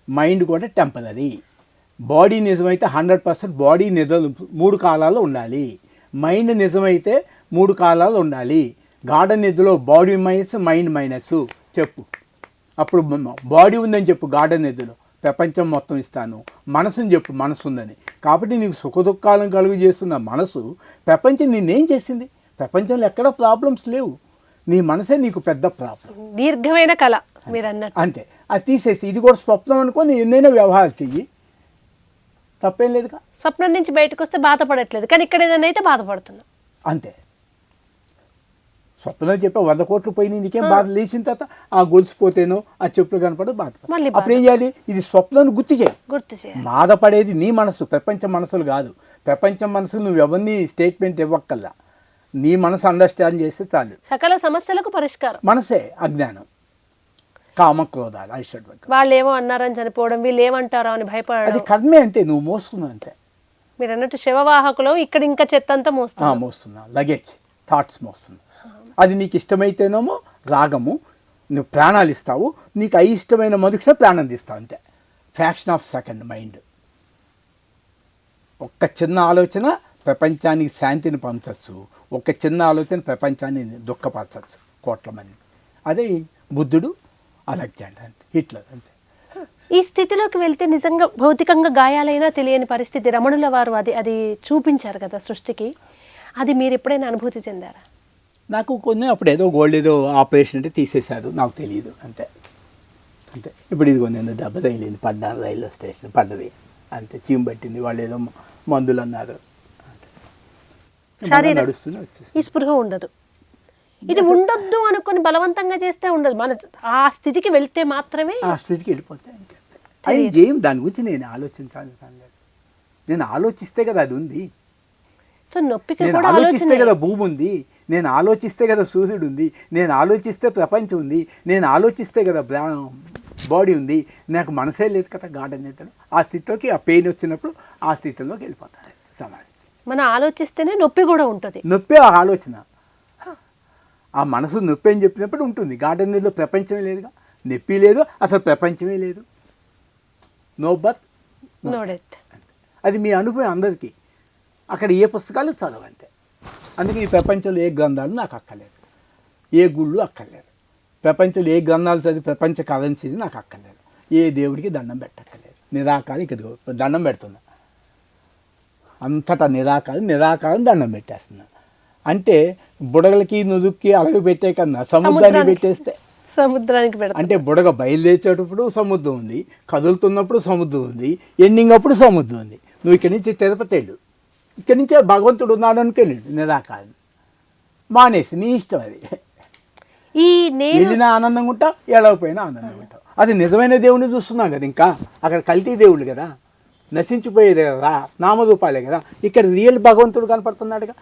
మైండ్ కూడా టెంపరరీ. బాడీ నిజమైతే 100% బాడీ నిజం 3 కాలాల్లో ఉండాలి. మైండ్ నిజమైతే 3 కాలాలు ఉండాలి. గాఢ నిద్రలో బాడీ మైనస్ మైండ్ మైనస్ చెప్పు. అప్పుడు బాడీ ఉందని చెప్పు, గాఢ నిద్రలో ప్రపంచం మొత్తం ఇస్తాను. మనసుని చెప్పు, మనసు ఉందని. కాబట్టి నీకు సుఖదుఖాలను కలుగు చేస్తున్న మనసు ప్రపంచం నిన్నేం చేసింది? ప్రపంచంలో ఎక్కడ ప్రాబ్లమ్స్ లేవు, నీ మనసే నీకు పెద్ద ప్రాబ్లం. దీర్ఘమైన కళ మీరు అన్నట్టు. అంతే, అది తీసేసి ఇది కూడా స్వప్నం అనుకొని ఎన్నైనా వ్యవహారాలు చెయ్యి, తప్పేం లేదుగా. స్వప్నం నుంచి బయటకు వస్తే బాధపడట్లేదు, కానీ ఇక్కడ ఏదైనా అయితే బాధపడుతున్నా. అంతే, స్వప్నంలో చెప్పే 100 కోట్లు పోయినాయి, నీకేం బాధ? లేచిన తర్వాత ఆ గొలుసుపోతేనో ఆ చెప్పులు కనపడదు, బాధపడ. మళ్ళీ అప్పుడు ఏం చేయాలి? ఇది స్వప్నాన్ని గుర్తు చేయాలి. బాధపడేది నీ మనసు, ప్రపంచ మనసులు కాదు. ప్రపంచ మనసులు నువ్వు ఎవరిని స్టేట్మెంట్ ఇవ్వక్కల్లా, నీ మనసు అండర్స్టాండ్ చేస్తే చాలు. సకల సమస్యలకు పరిష్కారం మనసే. అజ్ఞానం, కామక్రోధాలు, ఐశ్వర్యం. వాళ్ళు ఏమో అన్నారని చనిపోవడం, వీళ్ళు ఏమంటారో అని భయపడడం, అది కర్మే. అంతే, నువ్వు మోస్తున్నావు అంతే. మీరు అన్నట్టు శవవాహకులు ఇక్కడ ఇంకా చెత్త అంతా మోస్తున్నా, లగేజ్, థాట్స్ మోస్తున్నా. అది నీకు ఇష్టమైతేనేమో రాగము, నువ్వు ప్రాణాలు ఇస్తావు. నీకు అయిష్టమైన మరుక్షణ ప్రాణం తీస్తావు, అంతే. Fraction of second mind. ఒక్క చిన్న ఆలోచన ప్రపంచానికి శాంతిని పంచవచ్చు, ఒక్క చిన్న ఆలోచన ప్రపంచాన్ని దుఃఖపరచవచ్చు కోట్ల మంది. అదే బుద్ధుడు, అలెగ్జాండర్, అంతే, హిట్లర్, అంతే. ఈ స్థితిలోకి వెళ్తే నిజంగా భౌతికంగా గాయాలైనా తెలియని పరిస్థితి. రమణుల వారు అది చూపించారు కదా సృష్టికి. అది మీరు ఎప్పుడైనా అనుభూతి చెందారా? నాకు కొన్ని అప్పుడు ఏదో గోల్డ్ ఏదో ఆపరేషన్ అంటే తీసేశారు, నాకు తెలియదు, అంతే. అంతే. ఇప్పుడు ఇదిగో నేను దెబ్బ తగిలింది, పడ్డాను, రైల్వే స్టేషన్ పడ్డది, అంతే. చీము పట్టింది, వాళ్ళు ఏదో మందులు అన్నారు, నడుస్తూనే వచ్చేసి. ఈ స్పృహ ఉండదు. ఇది ఉండొద్దు అనుకుని బలవంతంగా చేస్తే ఉండదు. మన ఆ స్థితికి వెళ్తే మాత్రమే ఆ స్థితికి వెళ్ళిపోతే అంతే. అది ఏం దాని గురించి నేను ఆలోచించాలి, నేను ఆలోచిస్తే కదా అది ఉంది. సో నొప్పికి నేను ఆలోచిస్తే కదా భూమి ఉంది, నేను ఆలోచిస్తే కదా సూర్యుడు ఉంది, నేను ఆలోచిస్తే ప్రపంచం ఉంది, నేను ఆలోచిస్తే కదా బాడీ ఉంది. నాకు మనసే లేదు కదా గార్డెన్ నేతలు. ఆ స్థితిలోకి ఆ పెయిన్ వచ్చినప్పుడు ఆ స్థితిలోకి వెళ్ళిపోతాను సమాజం. మనం ఆలోచిస్తేనే నొప్పి కూడా ఉంటుంది. నొప్పి ఆ ఆలోచన, ఆ మనసు నొప్పి అని చెప్పినప్పుడు ఉంటుంది. గార్డెన్ నేతలో ప్రపంచమే లేదుగా, నొప్పి లేదు, అసలు ప్రపంచమే లేదు. No birth no death. అది మీ అనుభవం అందరికీ. అక్కడ ఏ పుస్తకాలు చదవంతే. అందుకే ఈ ప్రపంచంలో ఏ గ్రంథాలు నాకు అక్కర్లేదు, ఏ గుళ్ళు అక్కర్లేదు. ప్రపంచంలో ఏ గ్రంథాలు చదివి ప్రపంచ కరెన్సీ నాకు అక్కర్లేదు. ఏ దేవుడికి దండం పెట్టక్కర్లేదు. నిరాకారం ఇక దండం పెడుతున్నా, అంతటా నిరాకారం దండం పెట్టేస్తున్నా. అంటే బుడగలకి నుదుక్కి అలాగే పెట్టే కన్నా సముద్రానికి పెట్టేస్తే సముద్రానికి అంటే బుడగ బయలుదేరేటప్పుడు సముద్రం ఉంది, కదులుతున్నప్పుడు సముద్రం ఉంది, ఎండింగ్ అప్పుడు సముద్రం ఉంది. నువ్వు ఇక్కడి నుంచి తిరుపతి వెళ్ళు, ఇక్కడి నుంచే భగవంతుడు ఉన్నాడు అనుకెళ్ళిండు, నిరాకారం మానేసి నీ ఇష్టం. అది వెళ్ళినా ఆనందంగా ఉంటావు, ఎడవపోయినా ఆనందంగా ఉంటావు. అది నిజమైన దేవుడిని చూస్తున్నాం కదా. ఇంకా అక్కడ కల్తీ దేవుళ్ళు కదా, నశించిపోయేది కదా, నామరూపాలే కదా. ఇక్కడ రియల్ భగవంతుడు కనపడుతున్నాడుగా,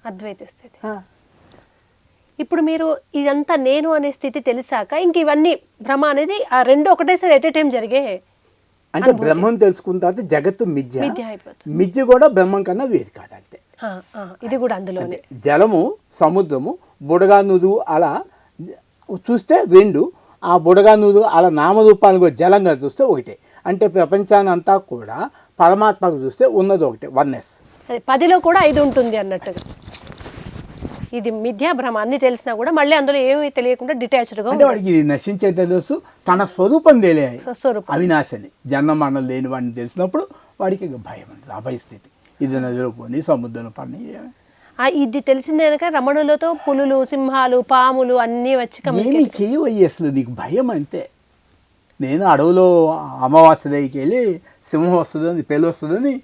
అద్వైత స్థితి. ఇప్పుడు మీరు ఇదంతా నేను అనే స్థితి తెలిసాక ఇంక ఇవన్నీ భ్రమ అనేది ఆ రెండు ఒకటేసారి ఎట్ ఏ టైం జరిగే. అంటే బ్రహ్మం తెలుసుకున్న తర్వాత జగత్తు మిథ్య, మిథ్య కూడా బ్రహ్మం కన్నా వేది కాదు, అంతే. ఇది కూడా అందులోనే. జలము, సముద్రము, బుడగా నుదువు అలా చూస్తే రెండు, ఆ బుడగా నుదువు అలా నామరూపాలు కూడా జలంగా చూస్తే ఒకటే. అంటే ప్రపంచాన్ని అంతా కూడా పరమాత్మకు చూస్తే ఉన్నది ఒకటే, వన్నెస్. 10లో కూడా 5 ఉంటుంది అన్నట్టుగా. ఇది మిథ్యా భ్రమ అన్ని తెలిసినా కూడా మళ్ళీ అందులో ఏమీ తెలియకుండా డిటాచ్డ్గా అంటే వాడికి ఇది నశించే తెలుసు, తన స్వరూపం తెలియాలి, అవినాశని జన్మమరణం లేని వాడిని తెలిసినప్పుడు వాడికి భయం ఉంటుంది, అభయ స్థితి. ఇది నదిలో పోని సముద్రంలో పని. ఇది తెలిసిందే కనుక రమణులతో పులులు, సింహాలు, పాములు అన్నీ వచ్చి ఏమి చేయవయ్యి అసలు, నీకు భయం అంతే. నేను అడవిలో అమావాస్య దగ్గరికి వెళ్ళి సింహం వస్తుందని పెళ్ళి వస్తుందని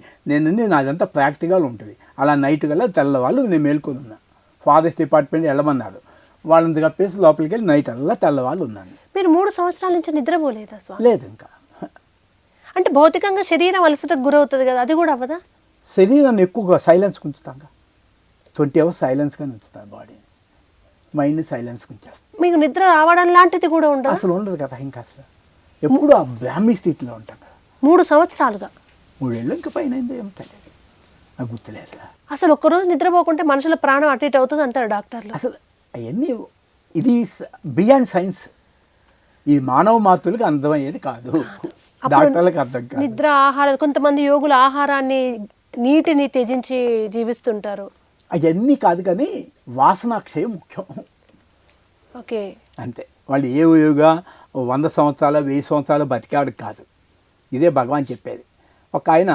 నేను అదంతా ప్రాక్టికల్ ఉంటుంది. అలా నైట్ కల్లా తెల్లవాళ్ళు నేను మేల్కొని ఉన్నా. ఫారెస్ట్ డిపార్ట్మెంట్ వెళ్ళమన్నారు, వాళ్ళని కప్పేసి లోపలికి వెళ్ళి నైట్ అల్లా తెల్లవాళ్ళు ఉన్నాను. మీరు 3 సంవత్సరాల నుంచి నిద్రపోలేదా స్వామి? లేదు ఇంకా. అంటే భౌతికంగా శరీరం అలసటకు గురవుతుంది కదా, అది కూడా అవ్వదా? శరీరాన్ని ఎక్కువగా సైలెన్స్ ఉంచుతాగా, 20 hours సైలెన్స్గానే ఉంచుతాను బాడీని, మైండ్ని సైలెన్స్గా ఉంచేస్తాను. మీకు నిద్ర రావడం లాంటిది కూడా ఉండదు? అసలు ఉండదు కదా. ఇంకా అసలు ఎప్పుడు ఆ బ్రాహ్మీ స్థితిలో ఉంటాం కదా. 3 సంవత్సరాలుగా 3 ఏళ్ళు ఇంకా పైన ఏం తెలియదు, నాకు గుర్తులేదు. అసలు ఒక్కరోజు నిద్రపోకుంటే మనుషుల ప్రాణం అటు ఇటు అవుతుంది అంటారు డాక్టర్లు. అసలు అవన్నీ ఇది బియాండ్ సైన్స్. ఈ మానవ మాతృలకు అర్థమయ్యేది కాదు, డాక్టర్లకు అర్థం కాదు. నిద్ర, ఆహారం, కొంతమంది యోగుల ఆహారాన్ని నీటిని త్యజించి జీవిస్తుంటారు. అవన్నీ కాదు కానీ వాసనాక్షయం ముఖ్యం. ఓకే. అంతే. వాళ్ళు ఏవిగా 100 సంవత్సరాలు 1000 సంవత్సరాలు బతికాడు కాదు. ఇదే భగవాన్ చెప్పేది. ఒక ఆయన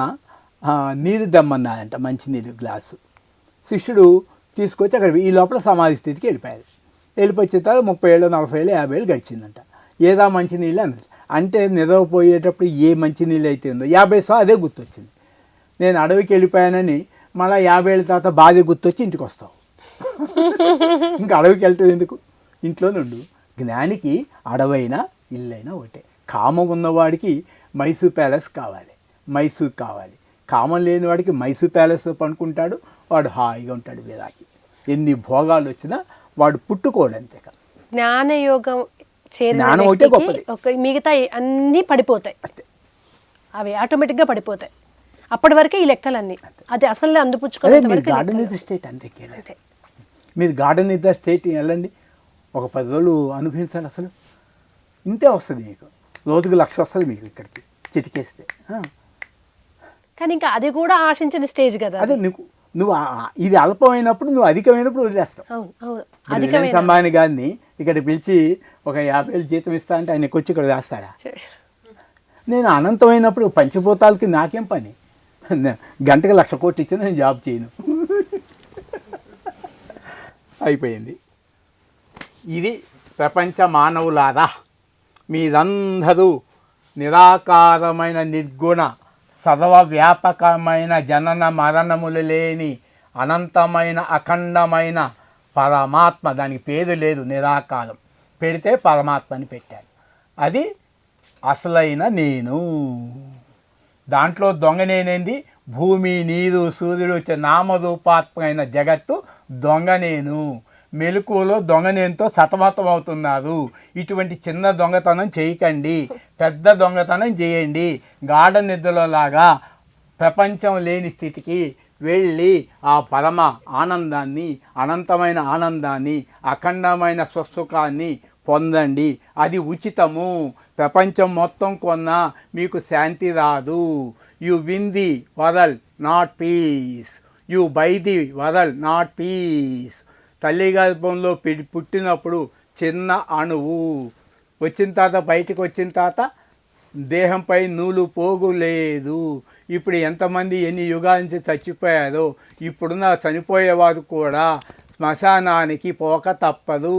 నీరు దమ్మన్నాడంట, మంచినీరు గ్లాసు. శిష్యుడు తీసుకొచ్చి అక్కడ ఈ లోపల సమాధి స్థితికి వెళ్ళిపోయాడు. వెళ్ళిపోయిన తర్వాత 30 ఏళ్ళు 40 ఏళ్ళు 50 ఏళ్ళు గడిచిందంట. ఏదా మంచినీళ్ళు అన్నది. అంటే నిద్రపోయేటప్పుడు ఏ మంచినీళ్ళు అయితే ఉందో 50 సార్లు అదే గుర్తొచ్చింది. నేను అడవికి వెళ్ళిపోయానని మళ్ళీ 50 ఏళ్ళ తర్వాత బాధ గుర్తొచ్చి ఇంటికి వస్తావు. ఇంకా అడవికి వెళ్తావు ఎందుకు? ఇంట్లో నుండు. జ్ఞానికి అడవైనా ఇల్లైనా ఒకటే. కామం ఉన్నవాడికి మైసూర్ ప్యాలెస్ కావాలి, మైసూర్ కావాలి. కామం లేని వాడికి మైసూర్ ప్యాలెస్లో పడుకుంటాడు, వాడు హాయిగా ఉంటాడు. వేదాకి ఎన్ని భోగాలు వచ్చినా వాడు పుట్టుకోడు. అంతే కదా. జ్ఞానయోగం జ్ఞానం ఒకటే గొప్పది. మిగతా అన్నీ పడిపోతాయి, అవి ఆటోమేటిక్గా పడిపోతాయి. అప్పటి వరకే ఈ లెక్కలన్నీ. అది అసలు అందిపుచ్చుకోవాలి. గార్డెన్ నిద్ర స్టేట్ అంతే. మీరు గార్డెన్ నిద్ర స్టేట్ వెళ్ళండి, ఒక 10 రోజులు అనుభవించాలి. అసలు ఇంతే వస్తుంది మీకు. రోజుకు 1,00,000 వస్తుంది మీకు ఇక్కడికి చిటికేస్తే. కానీ ఇంకా అది కూడా ఆశించిన స్టేజ్ కదా. అదే నువ్వు ఇది అల్పమైనప్పుడు, నువ్వు అధికమైనప్పుడు వదిలేస్తావు. సంబాని గారిని ఇక్కడ పిలిచి ఒక 50,000 జీతం ఇస్తా అంటే ఆయనకు వచ్చి ఇక్కడ వేస్తాడా? నేను అనంతమైనప్పుడు పంచభూతాలకి నాకేం పని? గంటకి 1,00,000 కోట్లు ఇచ్చినా నేను జాబ్ చేయను. అయిపోయింది. ఇది ప్రపంచ మానవులారా, మీరందరూ నిరాకారమైన నిర్గుణ సర్వవ్యాపకమైన జనన మరణములు లేని అనంతమైన అఖండమైన పరమాత్మ. దానికి పేరు లేదు, నిరాకారం. పెడితే పరమాత్మ అని పెట్టారు. అది అసలైన నేను. దాంట్లో దొంగ నేనేంది? భూమి, నీరు, సూర్యుడు నామరూపాత్మైన జగత్తు దొంగ నేను. మెలకువలో దొంగనేంతో సతమతం అవుతున్నారు. ఇటువంటి చిన్న దొంగతనం చేయకండి, పెద్ద దొంగతనం చేయండి. గాఢ నిద్రలోలాగా ప్రపంచం లేని స్థితికి వెళ్ళి ఆ పరమ ఆనందాన్ని, అనంతమైన ఆనందాన్ని, అఖండమైన స్వసుఖాన్ని పొందండి. అది ఉచితము. ప్రపంచం మొత్తం కొన్నా మీకు శాంతి రాదు. You win the world, not peace. You buy the world, not piece. తల్లి గర్భంలో పుట్టినప్పుడు చిన్న అణువు, వచ్చిన తర్వాత బయటకు వచ్చిన తర్వాత దేహంపై నూలు పోగు లేదు. ఇప్పుడు ఎంతమంది ఎన్ని యుగాల నుంచి చచ్చిపోయారో, ఇప్పుడున్న చనిపోయేవారు కూడా శ్మశానానికి పోక తప్పదు.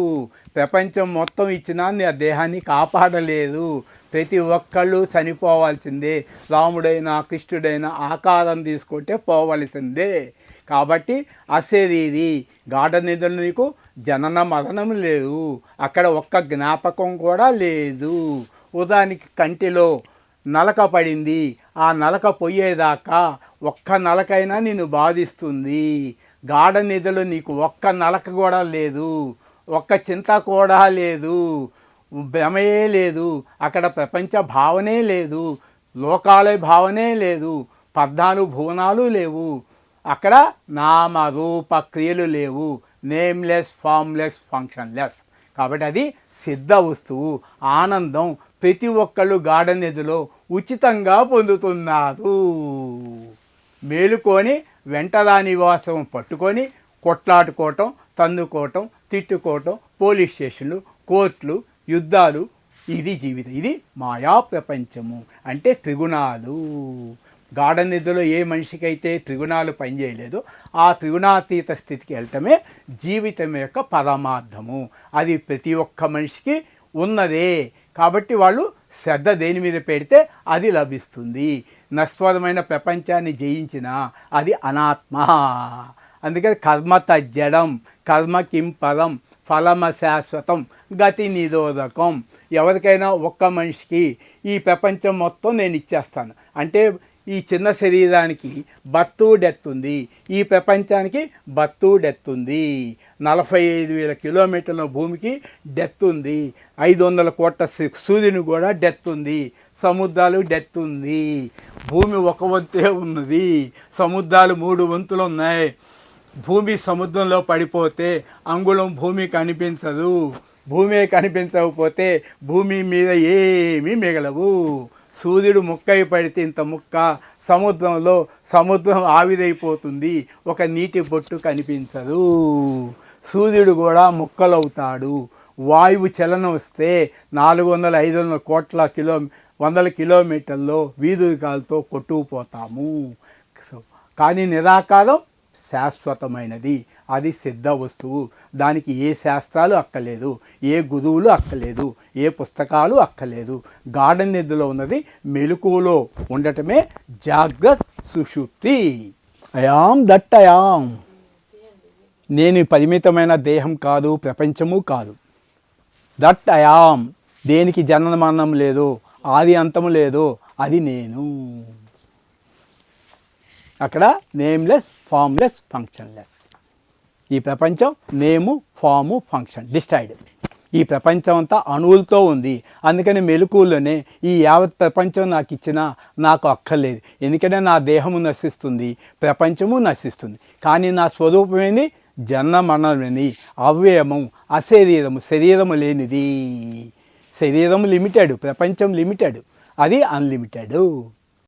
ప్రపంచం మొత్తం ఇచ్చినా ఆ దేహాన్ని కాపాడలేదు. ప్రతి ఒక్కళ్ళు చనిపోవాల్సిందే. రాముడైనా కృష్ణుడైనా ఆకారం తీసుకుంటే పోవలసిందే. కాబట్టి అశరీరి గాఢ నిద్రలు నీకు జనన మరణం లేదు. అక్కడ ఒక్క జ్ఞాపకం కూడా లేదు. ఉదాహరణకి కంటిలో నలక పడింది, ఆ నలక పోయేదాకా ఒక్క నలకైనా నిన్ను బాధిస్తుంది. గాఢ నిద్రలో నీకు ఒక్క నలక కూడా లేదు, ఒక్క చింత కూడా లేదు, భ్రమయే లేదు. అక్కడ ప్రపంచ భావనే లేదు, లోకాల భావనే లేదు, 14 భువనాలు లేవు. అక్కడ నామ రూప క్రియలు లేవు. Nameless, formless, functionless. కాబట్టి అది సిద్ధ వస్తువు. ఆనందం ప్రతి ఒక్కళ్ళు గాఢ నిధిలో ఉచితంగా పొందుతున్నారు. మేలుకొని వెంటరా నివాసం పట్టుకొని కొట్లాడుకోవటం, తన్నుకోవటం, తిట్టుకోవటం, పోలీస్ స్టేషన్లు, కోర్టులు, యుద్ధాలు, ఇది జీవితం. ఇది మాయా ప్రపంచము. అంటే త్రిగుణాలు. గాఢ నిద్రలో ఏ మనిషికైతే త్రిగుణాలు పనిచేయలేదో ఆ త్రిగుణాతీత స్థితికి వెళ్ళటమే జీవితం యొక్క పరమార్థము. అది ప్రతి ఒక్క మనిషికి ఉన్నదే. కాబట్టి వాళ్ళు శ్రద్ధ దేని మీద పెడితే అది లభిస్తుంది. నశ్వరమైన ప్రపంచాన్ని జయించిన అది అనాత్మ. అందుకని కర్మ తజ్జడం, కర్మ కిం పరం, ఫలమ శాశ్వతం, గతి నిరోధకం. ఎవరికైనా ఒక్క మనిషికి ఈ ప్రపంచం మొత్తం నేను ఇచ్చేస్తాను అంటే, ఈ చిన్న శరీరానికి బర్త్ డెత్ ఉంది, ఈ ప్రపంచానికి బర్త్ డెత్ ఉంది. 45,000 కిలోమీటర్ల భూమికి డెత్ ఉంది. 500 కోట్ల సూర్యుని కూడా డెత్ ఉంది. సముద్రాలు డెత్ ఉంది. భూమి ఒక వంతే ఉన్నది, సముద్రాలు 3 వంతులు ఉన్నాయి. భూమి సముద్రంలో పడిపోతే అంగుళం భూమి కనిపించదు. భూమి కనిపించకపోతే భూమి మీద ఏమీ మిగలవు. సూర్యుడు ముక్కై పడితే ఇంత ముక్క, సముద్రంలో సముద్రం ఆవిరైపోతుంది, ఒక నీటి బొట్టు కనిపించదు. సూర్యుడు కూడా ముక్కలవుతాడు. వాయువు చలనం వస్తే 400-500 కోట్ల వందల కిలోమీటర్లో వీధుగాలతో కొట్టుకుపోతాము. కానీ నిరాకారం శాశ్వతమైనది, అది సిద్ధ వస్తువు. దానికి ఏ శాస్త్రాలు అక్కలేదు, ఏ గురువులు అక్కలేదు, ఏ పుస్తకాలు అక్కలేదు. గాఢ నిద్రలో ఉన్నది మెలకువలో ఉండటమే జాగ్రత్త సుషుప్తి. I am that I am. నేను పరిమితమైన దేహం కాదు, ప్రపంచము కాదు. That I am. దేనికి జనన మరణం లేదు, ఆది అంతము లేదు, అది నేను. అక్కడ నేమ్లెస్, ఫామ్లెస్, ఫంక్షన్లెస్. ఈ ప్రపంచం నేము, ఫాము, ఫంక్షన్ డిస్టైడ్. ఈ ప్రపంచం అంతా అణువులతో ఉంది. అందుకని మెలకువలోనే ఈ యావత్ ప్రపంచం నాకు ఇచ్చినా నాకు అక్కర్లేదు. ఎందుకంటే నా దేహము నశిస్తుంది, ప్రపంచము నశిస్తుంది. కానీ నా స్వరూపమేంది? జన్మమరణమేది, అవ్యయము, అశరీరము, శరీరము లేనిది. శరీరం లిమిటెడ్, ప్రపంచం లిమిటెడ్, అది అన్లిమిటెడ్.